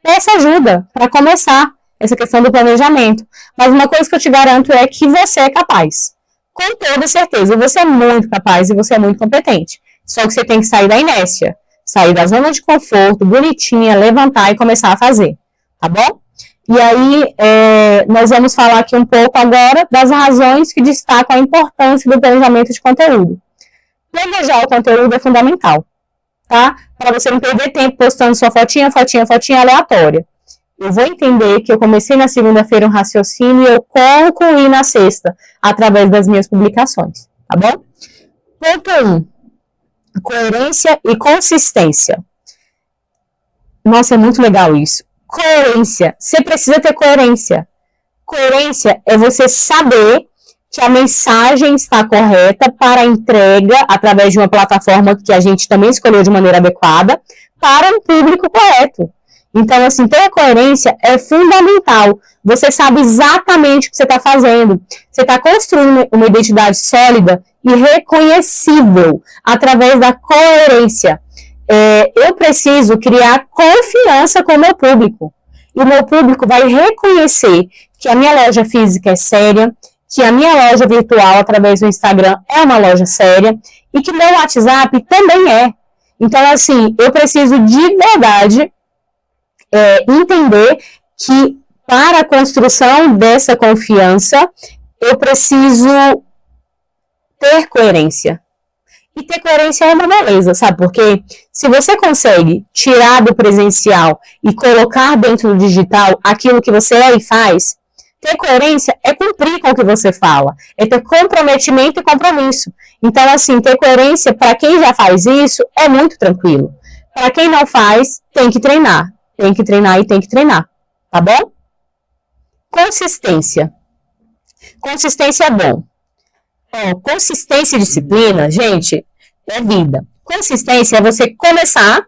Peça ajuda para começar essa questão do planejamento. Mas uma coisa que eu te garanto é que você é capaz. Com toda certeza, você é muito capaz e você é muito competente. Só que você tem que sair da inércia, sair da zona de conforto, bonitinha, levantar e começar a fazer, tá bom? E aí, nós vamos falar aqui um pouco agora das razões que destacam a importância do planejamento de conteúdo. Planejar o conteúdo é fundamental, tá? Para você não perder tempo postando sua fotinha aleatória. Eu vou entender que eu comecei na segunda-feira um raciocínio e eu concluí na sexta, através das minhas publicações, tá bom? Ponto 1. Coerência e consistência. Nossa, é muito legal isso. Coerência. Você precisa ter coerência. Coerência é você saber que a mensagem está correta para a entrega através de uma plataforma que a gente também escolheu de maneira adequada para um público correto. Então, assim, ter a coerência é fundamental. Você sabe exatamente o que você está fazendo. Você está construindo uma identidade sólida e reconhecível através da coerência. Eu preciso criar confiança com o meu público. E o meu público vai reconhecer que a minha loja física é séria, que a minha loja virtual, através do Instagram, é uma loja séria e que meu WhatsApp também é. Então, assim, eu preciso de verdade entender que para a construção dessa confiança, eu preciso ter coerência. E ter coerência é uma beleza, sabe por quê? Se você consegue tirar do presencial e colocar dentro do digital aquilo que você é e faz, ter coerência é cumprir com o que você fala, é ter comprometimento e compromisso. Então, assim, ter coerência, para quem já faz isso, é muito tranquilo. Para quem não faz, tem que treinar. Tem que treinar e tem que treinar, tá bom? Consistência. Consistência é bom. Consistência e disciplina, gente, é vida. Consistência é você começar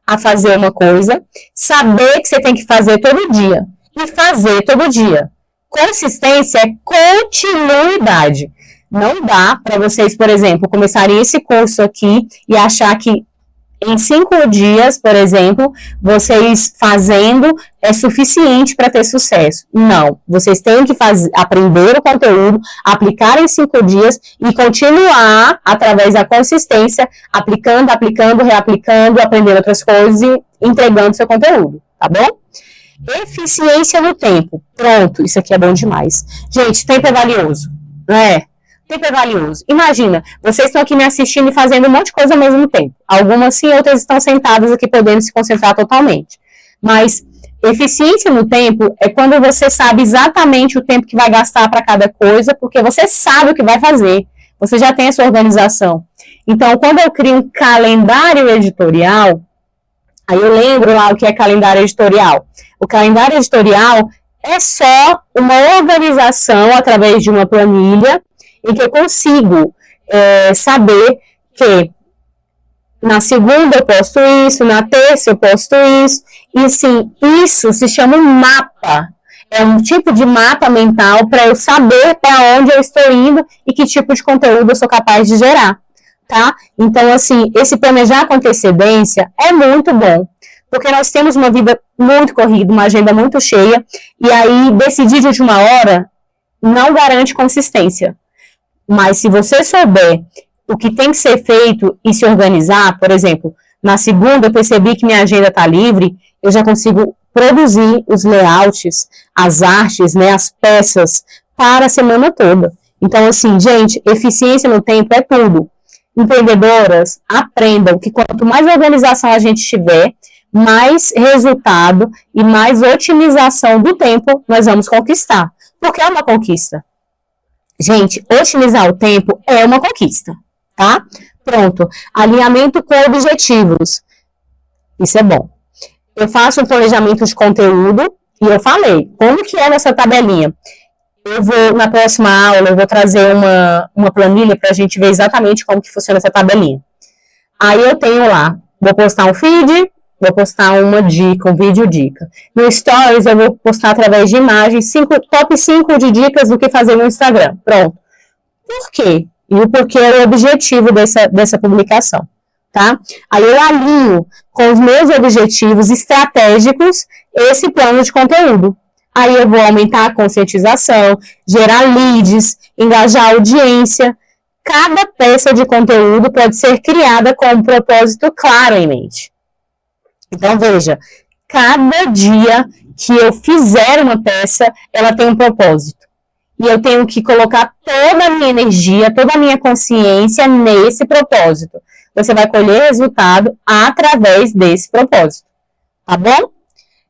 a fazer uma coisa, saber que você tem que fazer todo dia e fazer todo dia. Consistência é continuidade. Não dá para vocês, por exemplo, começarem esse curso aqui e achar que em 5 dias, por exemplo, vocês fazendo é suficiente para ter sucesso. Não, vocês têm que aprender o conteúdo, aplicar em 5 dias e continuar, através da consistência, aplicando, reaplicando, aprendendo outras coisas e entregando seu conteúdo, tá bom? Eficiência no tempo. Pronto, isso aqui é bom demais. Gente, tempo é valioso, não é? Tempo é valioso. Imagina, vocês estão aqui me assistindo e fazendo um monte de coisa ao mesmo tempo. Algumas sim, outras estão sentadas aqui podendo se concentrar totalmente. Mas eficiência no tempo é quando você sabe exatamente o tempo que vai gastar para cada coisa, porque você sabe o que vai fazer. Você já tem a sua organização. Então, quando eu crio um calendário editorial, aí eu lembro lá o que é calendário editorial. O calendário editorial é só uma organização através de uma planilha em que eu consigo saber que na segunda eu posto isso, na terça eu posto isso, e sim, isso se chama um mapa. É um tipo de mapa mental para eu saber para onde eu estou indo e que tipo de conteúdo eu sou capaz de gerar, tá? Então, assim, esse planejar com antecedência é muito bom, porque nós temos uma vida muito corrida, uma agenda muito cheia, e aí decidir de última hora não garante consistência. Mas se você souber o que tem que ser feito e se organizar, por exemplo, na segunda eu percebi que minha agenda está livre, eu já consigo produzir os layouts, as artes, né, as peças para a semana toda. Então, assim, gente, eficiência no tempo é tudo. Empreendedoras, aprendam que quanto mais organização a gente tiver, mais resultado e mais otimização do tempo nós vamos conquistar. Porque é uma conquista. Gente, otimizar o tempo é uma conquista, tá? Pronto. Alinhamento com objetivos. Isso é bom. Eu faço um planejamento de conteúdo e eu falei, como que é nessa tabelinha? Eu vou, na próxima aula, eu vou trazer uma planilha para a gente ver exatamente como que funciona essa tabelinha. Aí eu tenho lá, vou postar um feed, vou postar uma dica, um vídeo dica. No Stories, eu vou postar através de imagens, top 5 de dicas do que fazer no Instagram. Pronto. Por quê? E o porquê é o objetivo dessa publicação, tá? Aí eu alinho com os meus objetivos estratégicos esse plano de conteúdo. Aí eu vou aumentar a conscientização, gerar leads, engajar a audiência. Cada peça de conteúdo pode ser criada com um propósito claro em mente. Então, veja, cada dia que eu fizer uma peça, ela tem um propósito. E eu tenho que colocar toda a minha energia, toda a minha consciência nesse propósito. Você vai colher resultado através desse propósito. Tá bom?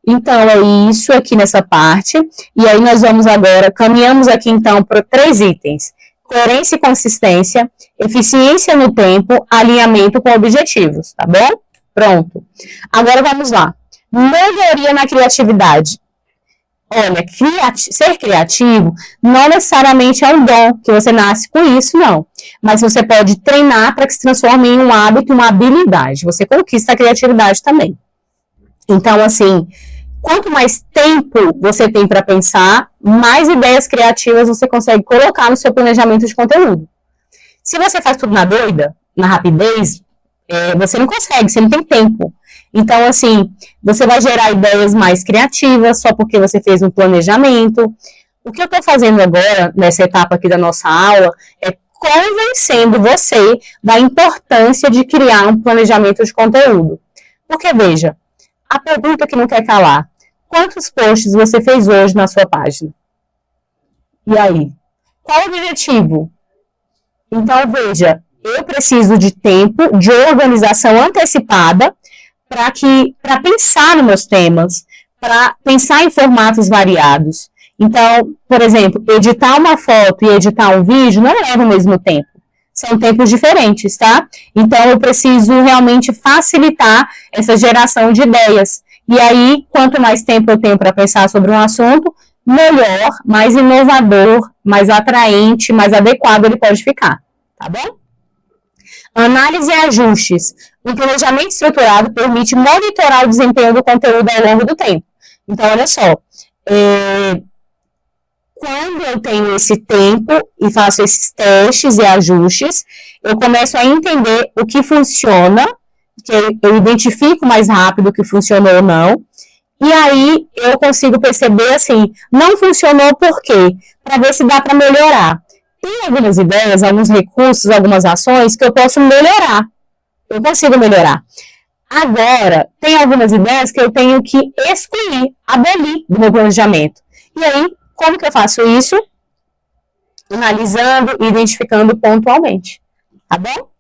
Então, é isso aqui nessa parte. E aí, nós vamos agora, caminhamos aqui então para 3 itens. Coerência e consistência, eficiência no tempo, alinhamento com objetivos, tá bom? Pronto. Agora vamos lá. Melhoria na criatividade. Olha, ser criativo não necessariamente é um dom, que você nasce com isso, não. Mas você pode treinar para que se transforme em um hábito, uma habilidade. Você conquista a criatividade também. Então, assim, quanto mais tempo você tem para pensar, mais ideias criativas você consegue colocar no seu planejamento de conteúdo. Se você faz tudo na doida, na rapidez, você não consegue, você não tem tempo. Então, assim, você vai gerar ideias mais criativas só porque você fez um planejamento. O que eu estou fazendo agora, nessa etapa aqui da nossa aula, é convencendo você da importância de criar um planejamento de conteúdo. Porque, veja, a pergunta que não quer calar, quantos posts você fez hoje na sua página? E aí? Qual o objetivo? Então, veja, eu preciso de tempo, de organização antecipada, para pensar nos meus temas, para pensar em formatos variados. Então, por exemplo, editar uma foto e editar um vídeo não leva o mesmo tempo. São tempos diferentes, tá? Então, eu preciso realmente facilitar essa geração de ideias. E aí, quanto mais tempo eu tenho para pensar sobre um assunto, melhor, mais inovador, mais atraente, mais adequado ele pode ficar, tá bom? Análise e ajustes. Um planejamento estruturado permite monitorar o desempenho do conteúdo ao longo do tempo. Então, olha só, quando eu tenho esse tempo e faço esses testes e ajustes, eu começo a entender o que funciona, que eu identifico mais rápido o que funcionou ou não, e aí eu consigo perceber, assim, não funcionou por quê? Para ver se dá para melhorar. Tem algumas ideias, alguns recursos, algumas ações que eu posso melhorar. Eu consigo melhorar. Agora, tem algumas ideias que eu tenho que excluir, abolir do meu planejamento. E aí, como que eu faço isso? Analisando e identificando pontualmente. Tá bom?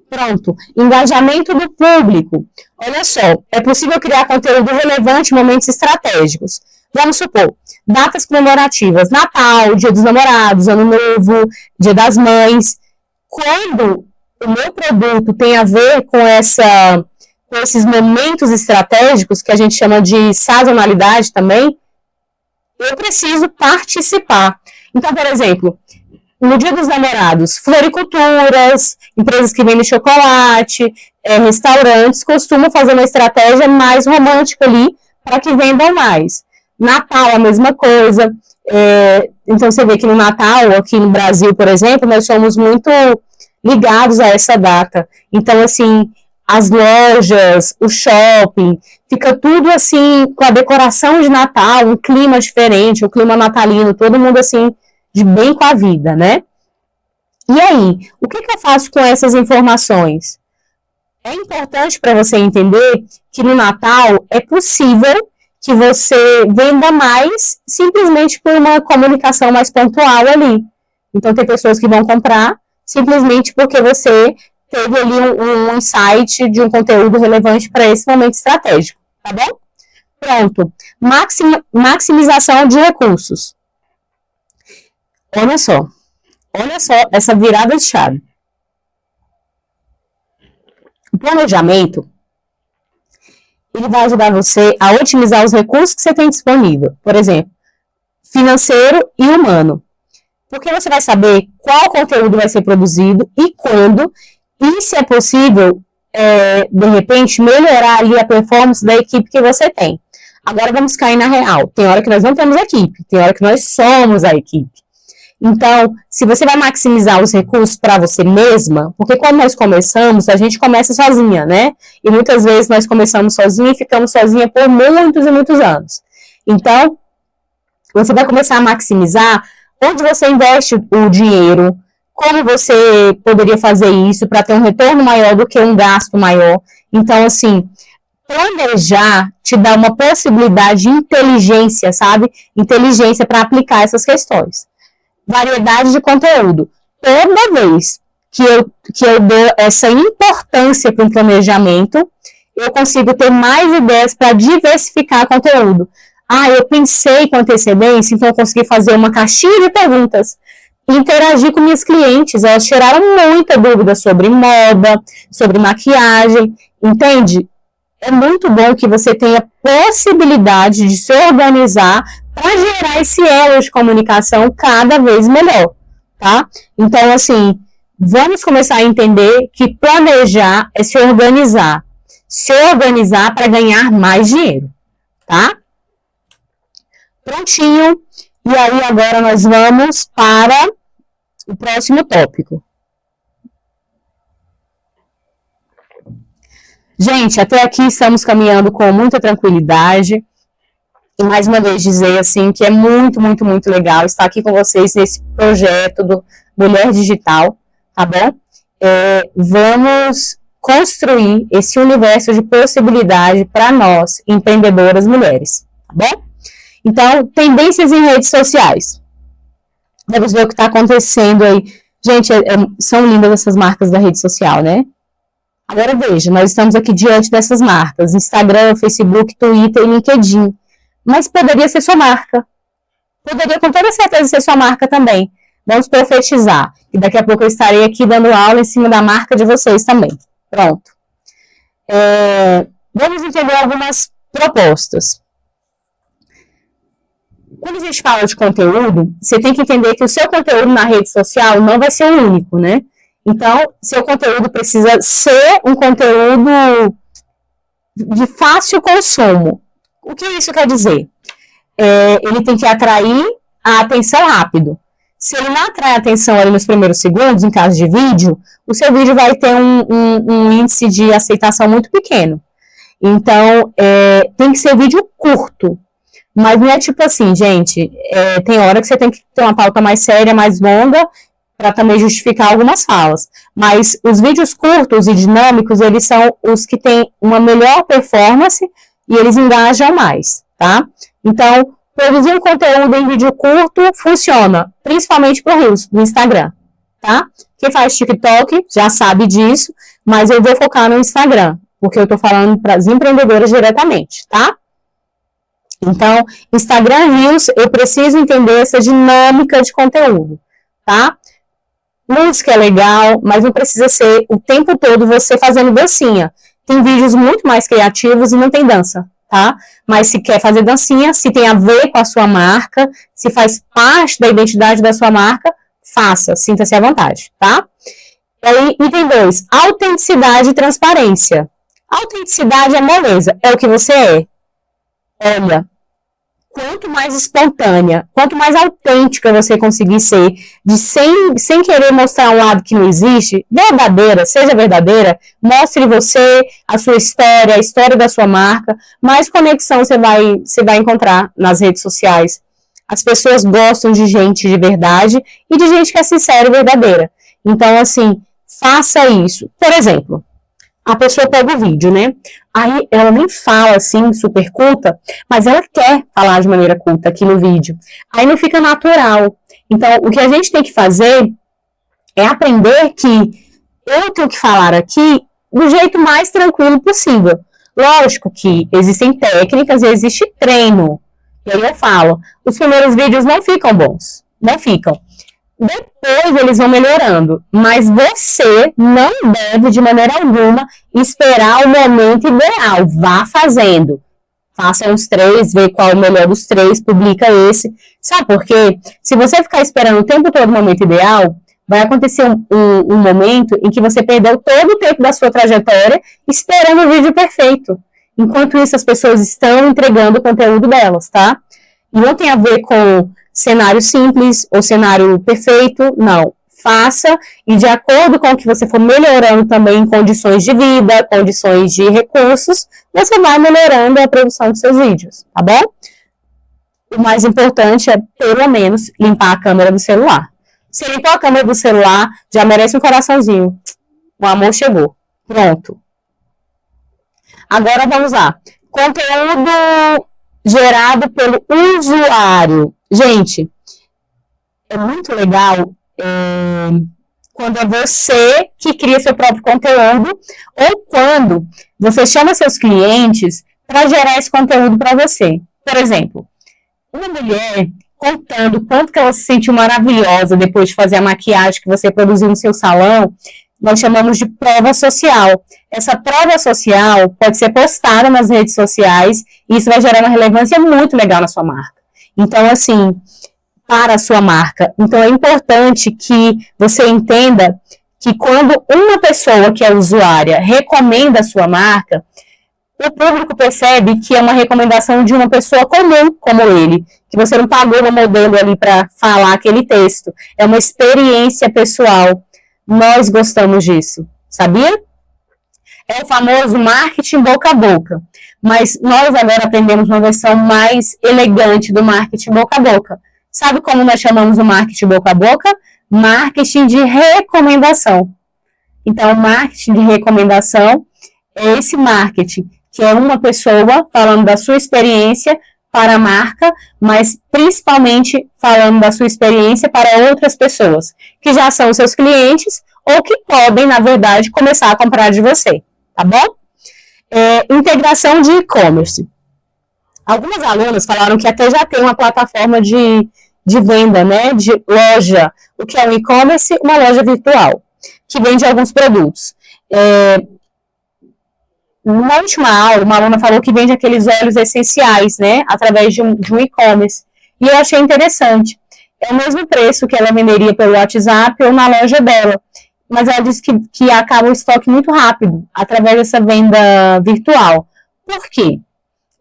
Pronto. Engajamento do público. Olha só, é possível criar conteúdo relevante em momentos estratégicos. Vamos supor, datas comemorativas, Natal, Dia dos Namorados, Ano Novo, Dia das Mães. Quando o meu produto tem a ver com esses momentos estratégicos, que a gente chama de sazonalidade também, eu preciso participar. Então, por exemplo, no Dia dos Namorados, floriculturas, empresas que vendem chocolate, restaurantes, costumam fazer uma estratégia mais romântica ali para que vendam mais. Natal, a mesma coisa. Então, você vê que no Natal, aqui no Brasil, por exemplo, nós somos muito ligados a essa data. Então, assim, as lojas, o shopping, fica tudo assim, com a decoração de Natal, um clima diferente, um clima natalino, todo mundo assim, de bem com a vida, né? E aí, o que eu faço com essas informações? É importante para você entender que no Natal é possível que você venda mais simplesmente por uma comunicação mais pontual ali. Então, tem pessoas que vão comprar simplesmente porque você teve ali um insight de um conteúdo relevante para esse momento estratégico, tá bom? Pronto. Maximização de recursos. Olha só essa virada de chave. O planejamento, ele vai ajudar você a otimizar os recursos que você tem disponível. Por exemplo, financeiro e humano. Porque você vai saber qual conteúdo vai ser produzido e quando, e se é possível, de repente, melhorar ali a performance da equipe que você tem. Agora vamos cair na real. Tem hora que nós não temos equipe, tem hora que nós somos a equipe. Então, se você vai maximizar os recursos para você mesma, porque quando nós começamos, a gente começa sozinha, né? E muitas vezes nós começamos sozinha e ficamos sozinha por muitos e muitos anos. Então, você vai começar a maximizar onde você investe o dinheiro, como você poderia fazer isso para ter um retorno maior do que um gasto maior. Então, assim, planejar te dá uma possibilidade de inteligência, sabe? Inteligência para aplicar essas questões. Variedade de conteúdo. Toda vez que eu dou essa importância para um planejamento, eu consigo ter mais ideias para diversificar conteúdo. Eu pensei com antecedência, então eu consegui fazer uma caixinha de perguntas, interagir com minhas clientes, elas tiraram muita dúvida sobre moda, sobre maquiagem, entende? É muito bom que você tenha possibilidade de se organizar para gerar esse elo de comunicação cada vez melhor, tá? Então, assim, vamos começar a entender que planejar é se organizar para ganhar mais dinheiro, tá? Prontinho. E aí, agora nós vamos para o próximo tópico. Gente, até aqui estamos caminhando com muita tranquilidade. E mais uma vez dizer assim que é muito, muito, muito legal estar aqui com vocês nesse projeto do Mulher Digital, tá bom? Vamos construir esse universo de possibilidade para nós, empreendedoras mulheres, tá bom? Então, tendências em redes sociais. Vamos ver o que está acontecendo aí. Gente, são lindas essas marcas da rede social, né? Agora veja, nós estamos aqui diante dessas marcas, Instagram, Facebook, Twitter e LinkedIn. Mas poderia ser sua marca. Poderia com toda certeza ser sua marca também. Vamos profetizar. E daqui a pouco eu estarei aqui dando aula em cima da marca de vocês também. Pronto. Vamos entender algumas propostas. Quando a gente fala de conteúdo, você tem que entender que o seu conteúdo na rede social não vai ser o único, né? Então, seu conteúdo precisa ser um conteúdo de fácil consumo. O que isso quer dizer? Ele tem que atrair a atenção rápido. Se ele não atrai atenção ali nos primeiros segundos, em caso de vídeo, o seu vídeo vai ter um índice de aceitação muito pequeno. Então, tem que ser vídeo curto. Mas não é tipo assim, gente, tem hora que você tem que ter uma pauta mais séria, mais longa, para também justificar algumas falas. Mas os vídeos curtos e dinâmicos, eles são os que têm uma melhor performance e eles engajam mais, tá? Então, produzir um conteúdo em vídeo curto funciona, principalmente para o Reels, no Instagram, tá? Quem faz TikTok já sabe disso, mas eu vou focar no Instagram, porque eu tô falando para as empreendedoras diretamente, tá? Então, Instagram Reels, eu preciso entender essa dinâmica de conteúdo, tá? Música é legal, mas não precisa ser o tempo todo você fazendo dancinha. Tem vídeos muito mais criativos e não tem dança, tá? Mas se quer fazer dancinha, se tem a ver com a sua marca, se faz parte da identidade da sua marca, faça, sinta-se à vontade, tá? E aí, item 2, autenticidade e transparência. Autenticidade é moleza, é o que você é. Olha, quanto mais espontânea, quanto mais autêntica você conseguir ser, sem querer mostrar um lado que não existe, verdadeira, seja verdadeira, mostre você, a sua história, a história da sua marca, mais conexão você vai encontrar nas redes sociais. As pessoas gostam de gente de verdade e de gente que é sincera e verdadeira. Então, assim, faça isso. Por exemplo, a pessoa pega o vídeo, né? Aí ela nem fala assim, super culta, mas ela quer falar de maneira culta aqui no vídeo. Aí não fica natural. Então, o que a gente tem que fazer é aprender que eu tenho que falar aqui do jeito mais tranquilo possível. Lógico que existem técnicas e existe treino. E aí eu falo, os primeiros vídeos não ficam bons. Não ficam. Depois eles vão melhorando, mas você não deve, de maneira alguma, esperar o momento ideal. Vá fazendo. Faça uns 3, vê qual é o melhor dos 3, publica esse. Sabe por quê? Se você ficar esperando o tempo todo o momento ideal, vai acontecer um momento em que você perdeu todo o tempo da sua trajetória esperando o vídeo perfeito. Enquanto isso, as pessoas estão entregando o conteúdo delas, tá? E não tem a ver com cenário simples ou cenário perfeito, não. Faça e de acordo com o que você for melhorando também em condições de vida, condições de recursos, você vai melhorando a produção dos seus vídeos, tá bom? O mais importante é, pelo menos, limpar a câmera do celular. Se limpou a câmera do celular, já merece um coraçãozinho. O amor chegou. Pronto. Agora vamos lá. Conteúdo gerado pelo usuário. Gente, é muito legal quando é você que cria seu próprio conteúdo ou quando você chama seus clientes para gerar esse conteúdo para você. Por exemplo, uma mulher contando quanto que ela se sentiu maravilhosa depois de fazer a maquiagem que você produziu no seu salão, nós chamamos de prova social. Essa prova social pode ser postada nas redes sociais e isso vai gerar uma relevância muito legal na sua marca. Então, assim, para a sua marca. Então, é importante que você entenda que quando uma pessoa que é usuária recomenda a sua marca, o público percebe que é uma recomendação de uma pessoa comum como ele, que você não pagou uma modelo ali para falar aquele texto. É uma experiência pessoal. Nós gostamos disso, sabia? É o famoso marketing boca a boca. Mas nós agora aprendemos uma versão mais elegante do marketing boca a boca. Sabe como nós chamamos o marketing boca a boca? Marketing de recomendação. Então, o marketing de recomendação é esse marketing que é uma pessoa falando da sua experiência para a marca, mas principalmente falando da sua experiência para outras pessoas, que já são seus clientes ou que podem, na verdade, começar a comprar de você, tá bom? Integração de e-commerce. Algumas alunas falaram que até já tem uma plataforma de venda, né, de loja. O que é um e-commerce? Uma loja virtual, que vende alguns produtos. Na última aula, uma aluna falou que vende aqueles óleos essenciais, né, através de um e-commerce. E eu achei interessante. É o mesmo preço que ela venderia pelo WhatsApp ou na loja dela. Mas ela disse que acaba o estoque muito rápido, através dessa venda virtual. Por quê?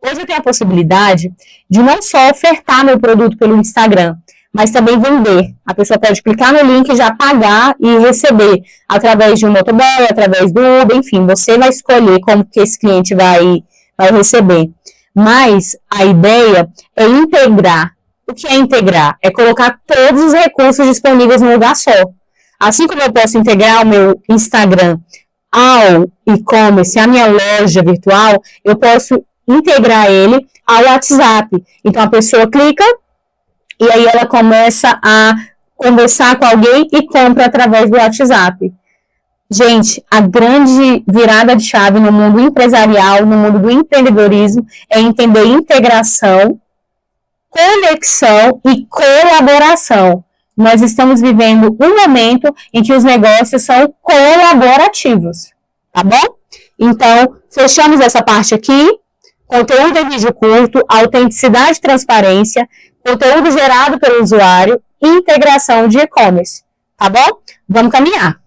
Hoje eu tenho a possibilidade de não só ofertar meu produto pelo Instagram, mas também vender. A pessoa pode clicar no link e já pagar e receber através de um motoboy, através do Uber, enfim, você vai escolher como que esse cliente vai receber. Mas a ideia é integrar. O que é integrar? É colocar todos os recursos disponíveis num lugar só. Assim como eu posso integrar o meu Instagram ao e-commerce, a minha loja virtual, eu posso integrar ele ao WhatsApp. Então, a pessoa clica e aí ela começa a conversar com alguém e compra através do WhatsApp. Gente, a grande virada de chave no mundo empresarial, no mundo do empreendedorismo, é entender integração, conexão e colaboração. Nós estamos vivendo um momento em que os negócios são colaborativos, tá bom? Então, fechamos essa parte aqui. Conteúdo em vídeo curto, autenticidade e transparência, conteúdo gerado pelo usuário e integração de e-commerce, tá bom? Vamos caminhar.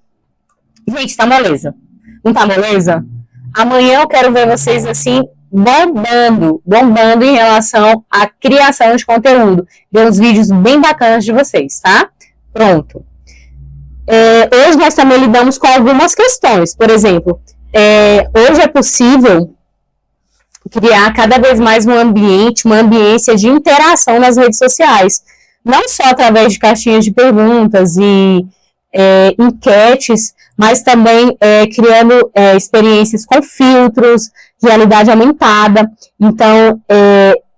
Gente, tá moleza? Não tá moleza? Amanhã eu quero ver vocês assim, bombando em relação à criação de conteúdo. Ver uns vídeos bem bacanas de vocês, tá? Pronto. Hoje nós também lidamos com algumas questões. Por exemplo, hoje é possível criar cada vez mais um ambiente, uma ambiência de interação nas redes sociais. Não só através de caixinhas de perguntas e enquetes, mas também criando experiências com filtros, realidade aumentada. Então,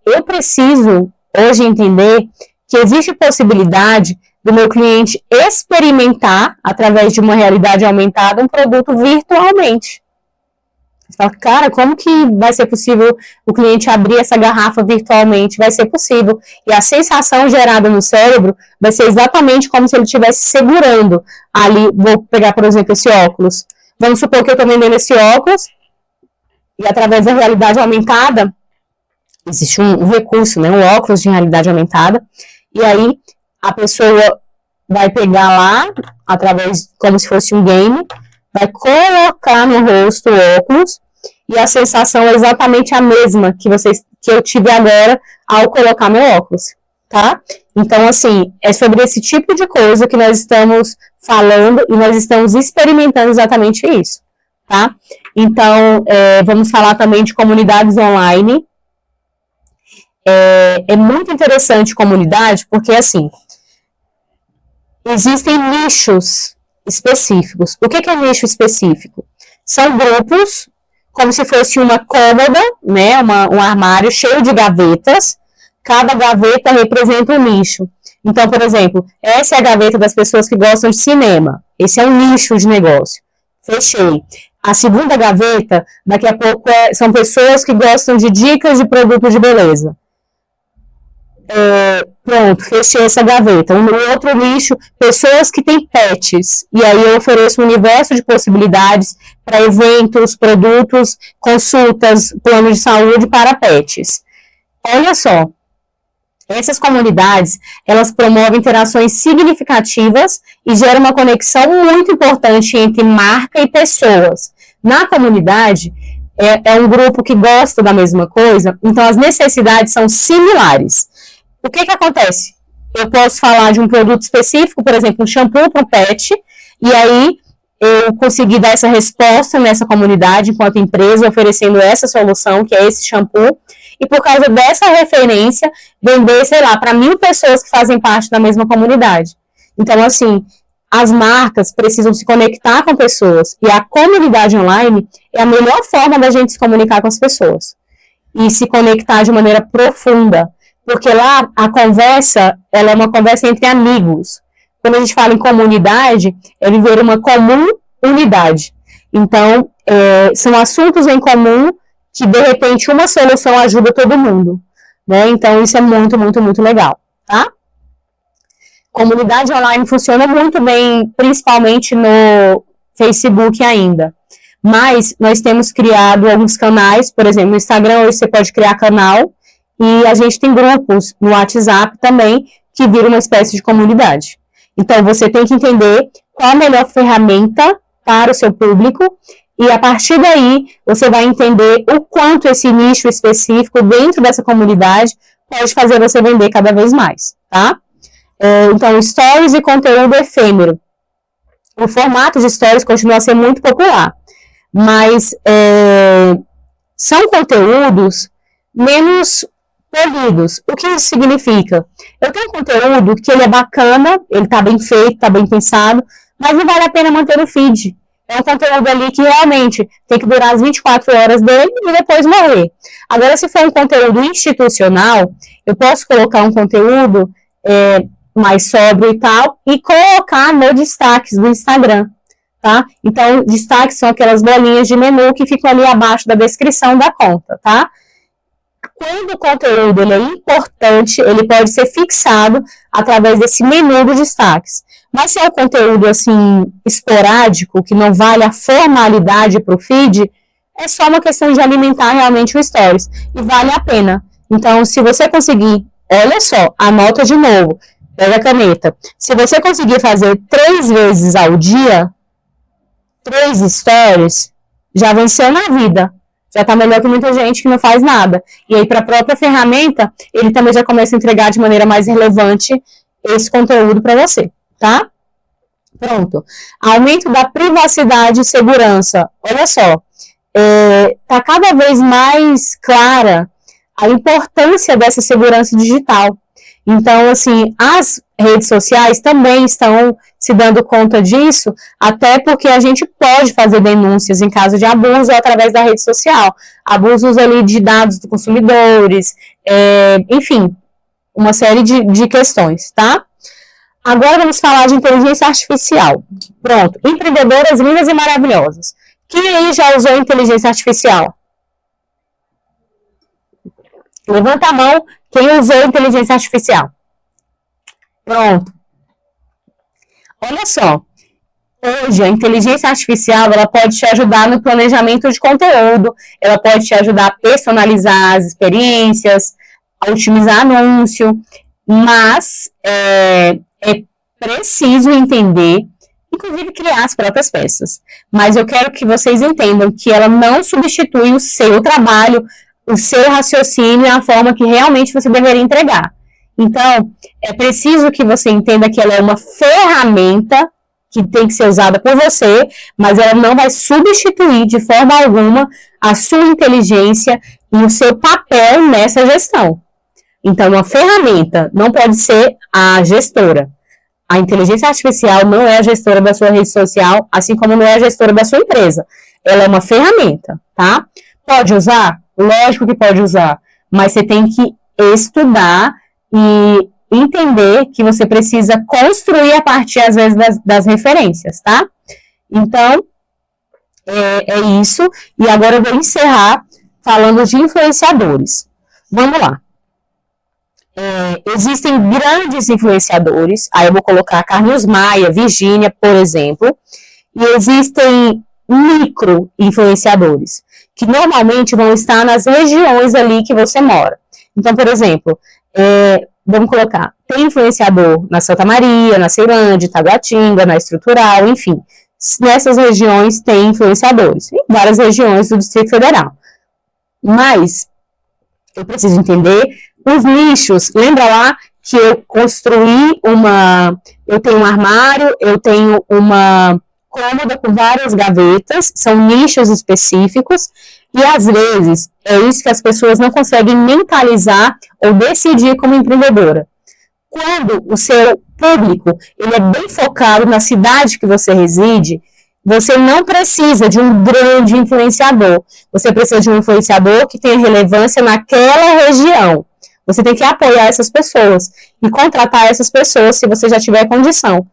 eu preciso hoje entender que existe possibilidade do meu cliente experimentar, através de uma realidade aumentada, um produto virtualmente. Você fala, cara, como que vai ser possível o cliente abrir essa garrafa virtualmente? Vai ser possível. E a sensação gerada no cérebro vai ser exatamente como se ele estivesse segurando ali. Vou pegar, por exemplo, esse óculos. Vamos supor que eu estou vendendo esse óculos e através da realidade aumentada, existe um recurso, né, um óculos de realidade aumentada, e aí a pessoa vai pegar lá, através, como se fosse um game, vai colocar no rosto o óculos e a sensação é exatamente a mesma que eu tive agora ao colocar meu óculos, tá? Então, assim, é sobre esse tipo de coisa que nós estamos falando e nós estamos experimentando exatamente isso, tá? Então, vamos falar também de comunidades online. É muito interessante comunidade porque, assim, existem nichos específicos. O que é nicho específico? São grupos, como se fosse uma cômoda, né, um armário cheio de gavetas. Cada gaveta representa um nicho. Então, por exemplo, essa é a gaveta das pessoas que gostam de cinema. Esse é um nicho de negócio. Fechei. A segunda gaveta, daqui a pouco, são pessoas que gostam de dicas de produtos de beleza. Pronto, fechei essa gaveta. Um outro nicho, pessoas que têm pets. E aí eu ofereço um universo de possibilidades para eventos, produtos, consultas, plano de saúde para pets. Olha só, essas comunidades, elas promovem interações significativas e geram uma conexão muito importante entre marca e pessoas. Na comunidade, é um grupo que gosta da mesma coisa, então as necessidades são similares. O que acontece? Eu posso falar de um produto específico, por exemplo, um shampoo para o pet, e aí eu consegui dar essa resposta nessa comunidade, enquanto empresa, oferecendo essa solução, que é esse shampoo, e por causa dessa referência, vender, sei lá, para 1.000 pessoas que fazem parte da mesma comunidade. Então, assim, as marcas precisam se conectar com pessoas, e a comunidade online é a melhor forma da gente se comunicar com as pessoas, e se conectar de maneira profunda. Porque lá a conversa, ela é uma conversa entre amigos. Quando a gente fala em comunidade, é viver uma comum unidade. Então, são assuntos em comum que, de repente, uma solução ajuda todo mundo, né? Então, isso é muito, muito, muito legal, tá? Comunidade online funciona muito bem, principalmente no Facebook ainda. Mas nós temos criado alguns canais, por exemplo, no Instagram, hoje você pode criar canal, e a gente tem grupos no WhatsApp também, que viram uma espécie de comunidade. Então, você tem que entender qual a melhor ferramenta para o seu público, e a partir daí, você vai entender o quanto esse nicho específico dentro dessa comunidade pode fazer você vender cada vez mais, tá? Então, stories e conteúdo efêmero. O formato de stories continua a ser muito popular, mas são conteúdos menos polidos. O que isso significa? Eu tenho um conteúdo que ele é bacana, ele está bem feito, está bem pensado, mas não vale a pena manter no feed. É um conteúdo ali que realmente tem que durar as 24 horas dele e depois morrer. Agora, se for um conteúdo institucional, eu posso colocar um conteúdo mais sóbrio e tal, e colocar no destaques do Instagram, tá? Então, destaques são aquelas bolinhas de menu que ficam ali abaixo da descrição da conta, tá? Quando o conteúdo ele é importante, ele pode ser fixado através desse menu de destaques. Mas se é um conteúdo, assim, esporádico, que não vale a formalidade para o feed, é só uma questão de alimentar realmente o Stories. E vale a pena. Então, se você conseguir, olha só, anota de novo, pega a caneta. Se você conseguir fazer 3 vezes ao dia, 3 stories, já venceu na vida. Já está melhor que muita gente que não faz nada. E aí, para a própria ferramenta, ele também já começa a entregar de maneira mais relevante esse conteúdo para você, tá? Pronto. Aumento da privacidade e segurança. Olha só, está cada vez mais clara a importância dessa segurança digital. Então, assim, as redes sociais também estão se dando conta disso, até porque a gente pode fazer denúncias em caso de abuso através da rede social. Abusos ali de dados dos consumidores, enfim, uma série de questões, tá? Agora vamos falar de inteligência artificial. Pronto, empreendedoras lindas e maravilhosas. Quem aí já usou inteligência artificial? Levanta a mão quem usou inteligência artificial. Pronto. Olha só. Hoje, a inteligência artificial, ela pode te ajudar no planejamento de conteúdo, ela pode te ajudar a personalizar as experiências, a otimizar anúncio, mas é preciso entender, inclusive criar as próprias peças. Mas eu quero que vocês entendam que ela não substitui o seu trabalho, o seu raciocínio e a forma que realmente você deveria entregar. Então, é preciso que você entenda que ela é uma ferramenta que tem que ser usada por você, mas ela não vai substituir de forma alguma a sua inteligência e o seu papel nessa gestão. Então, uma ferramenta não pode ser a gestora. A inteligência artificial não é a gestora da sua rede social, assim como não é a gestora da sua empresa. Ela é uma ferramenta, tá? Pode usar? Lógico que pode usar, mas você tem que estudar e entender que você precisa construir a partir, às vezes, das referências, tá? Então, é isso. E agora eu vou encerrar falando de influenciadores. Vamos lá. Existem grandes influenciadores, aí eu vou colocar Carlos Maia, Virgínia, por exemplo, e existem micro influenciadores, que normalmente vão estar nas regiões ali que você mora. Então, por exemplo, vamos colocar, tem influenciador na Santa Maria, na Ceilândia, Taguatinga, na Estrutural, enfim, nessas regiões tem influenciadores, em várias regiões do Distrito Federal. Mas eu preciso entender os nichos. Lembra lá que eu construí eu tenho um armário, eu tenho uma cômoda com várias gavetas, são nichos específicos, e às vezes é isso que as pessoas não conseguem mentalizar ou decidir como empreendedora. Quando o seu público ele é bem focado na cidade que você reside, você não precisa de um grande influenciador. Você precisa de um influenciador que tenha relevância naquela região. Você tem que apoiar essas pessoas e contratar essas pessoas se você já tiver condição.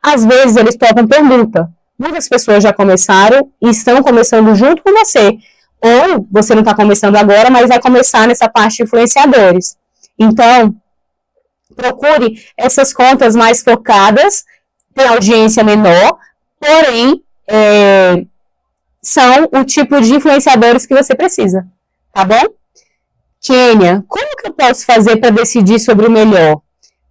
Às vezes eles topam permuta. Muitas pessoas já começaram e estão começando junto com você. Ou você não está começando agora, mas vai começar nessa parte de influenciadores. Então, procure essas contas mais focadas, tem audiência menor, porém, são o tipo de influenciadores que você precisa, tá bom? Kênia, como que eu posso fazer para decidir sobre o melhor?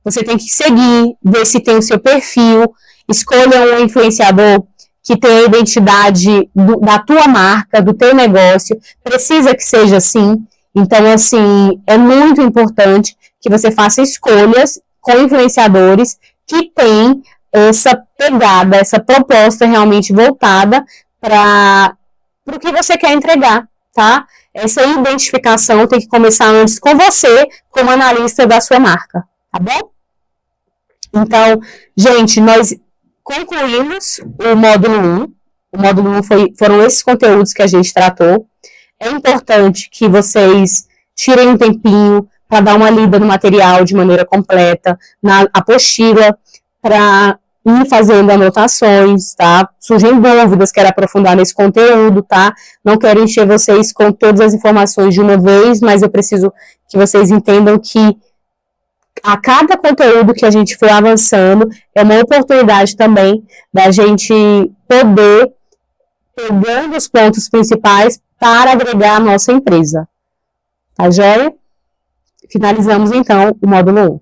Você tem que seguir, ver se tem o seu perfil, escolha um influenciador que tenha a identidade da tua marca, do teu negócio, precisa que seja assim. Então, assim, é muito importante que você faça escolhas com influenciadores que têm essa pegada, essa proposta realmente voltada para o que você quer entregar, tá? Essa identificação tem que começar antes com você, como analista da sua marca, tá bom? Então, gente, nós concluímos o módulo 1. O módulo 1 foram esses conteúdos que a gente tratou. É importante que vocês tirem um tempinho para dar uma lida no material de maneira completa, na apostila, para ir fazendo anotações, tá? Surgem dúvidas, quero aprofundar nesse conteúdo, tá? Não quero encher vocês com todas as informações de uma vez, mas eu preciso que vocês entendam que a cada conteúdo que a gente for avançando, é uma oportunidade também da gente poder pegando os pontos principais para agregar a nossa empresa. Tá joia? Finalizamos então o módulo 1.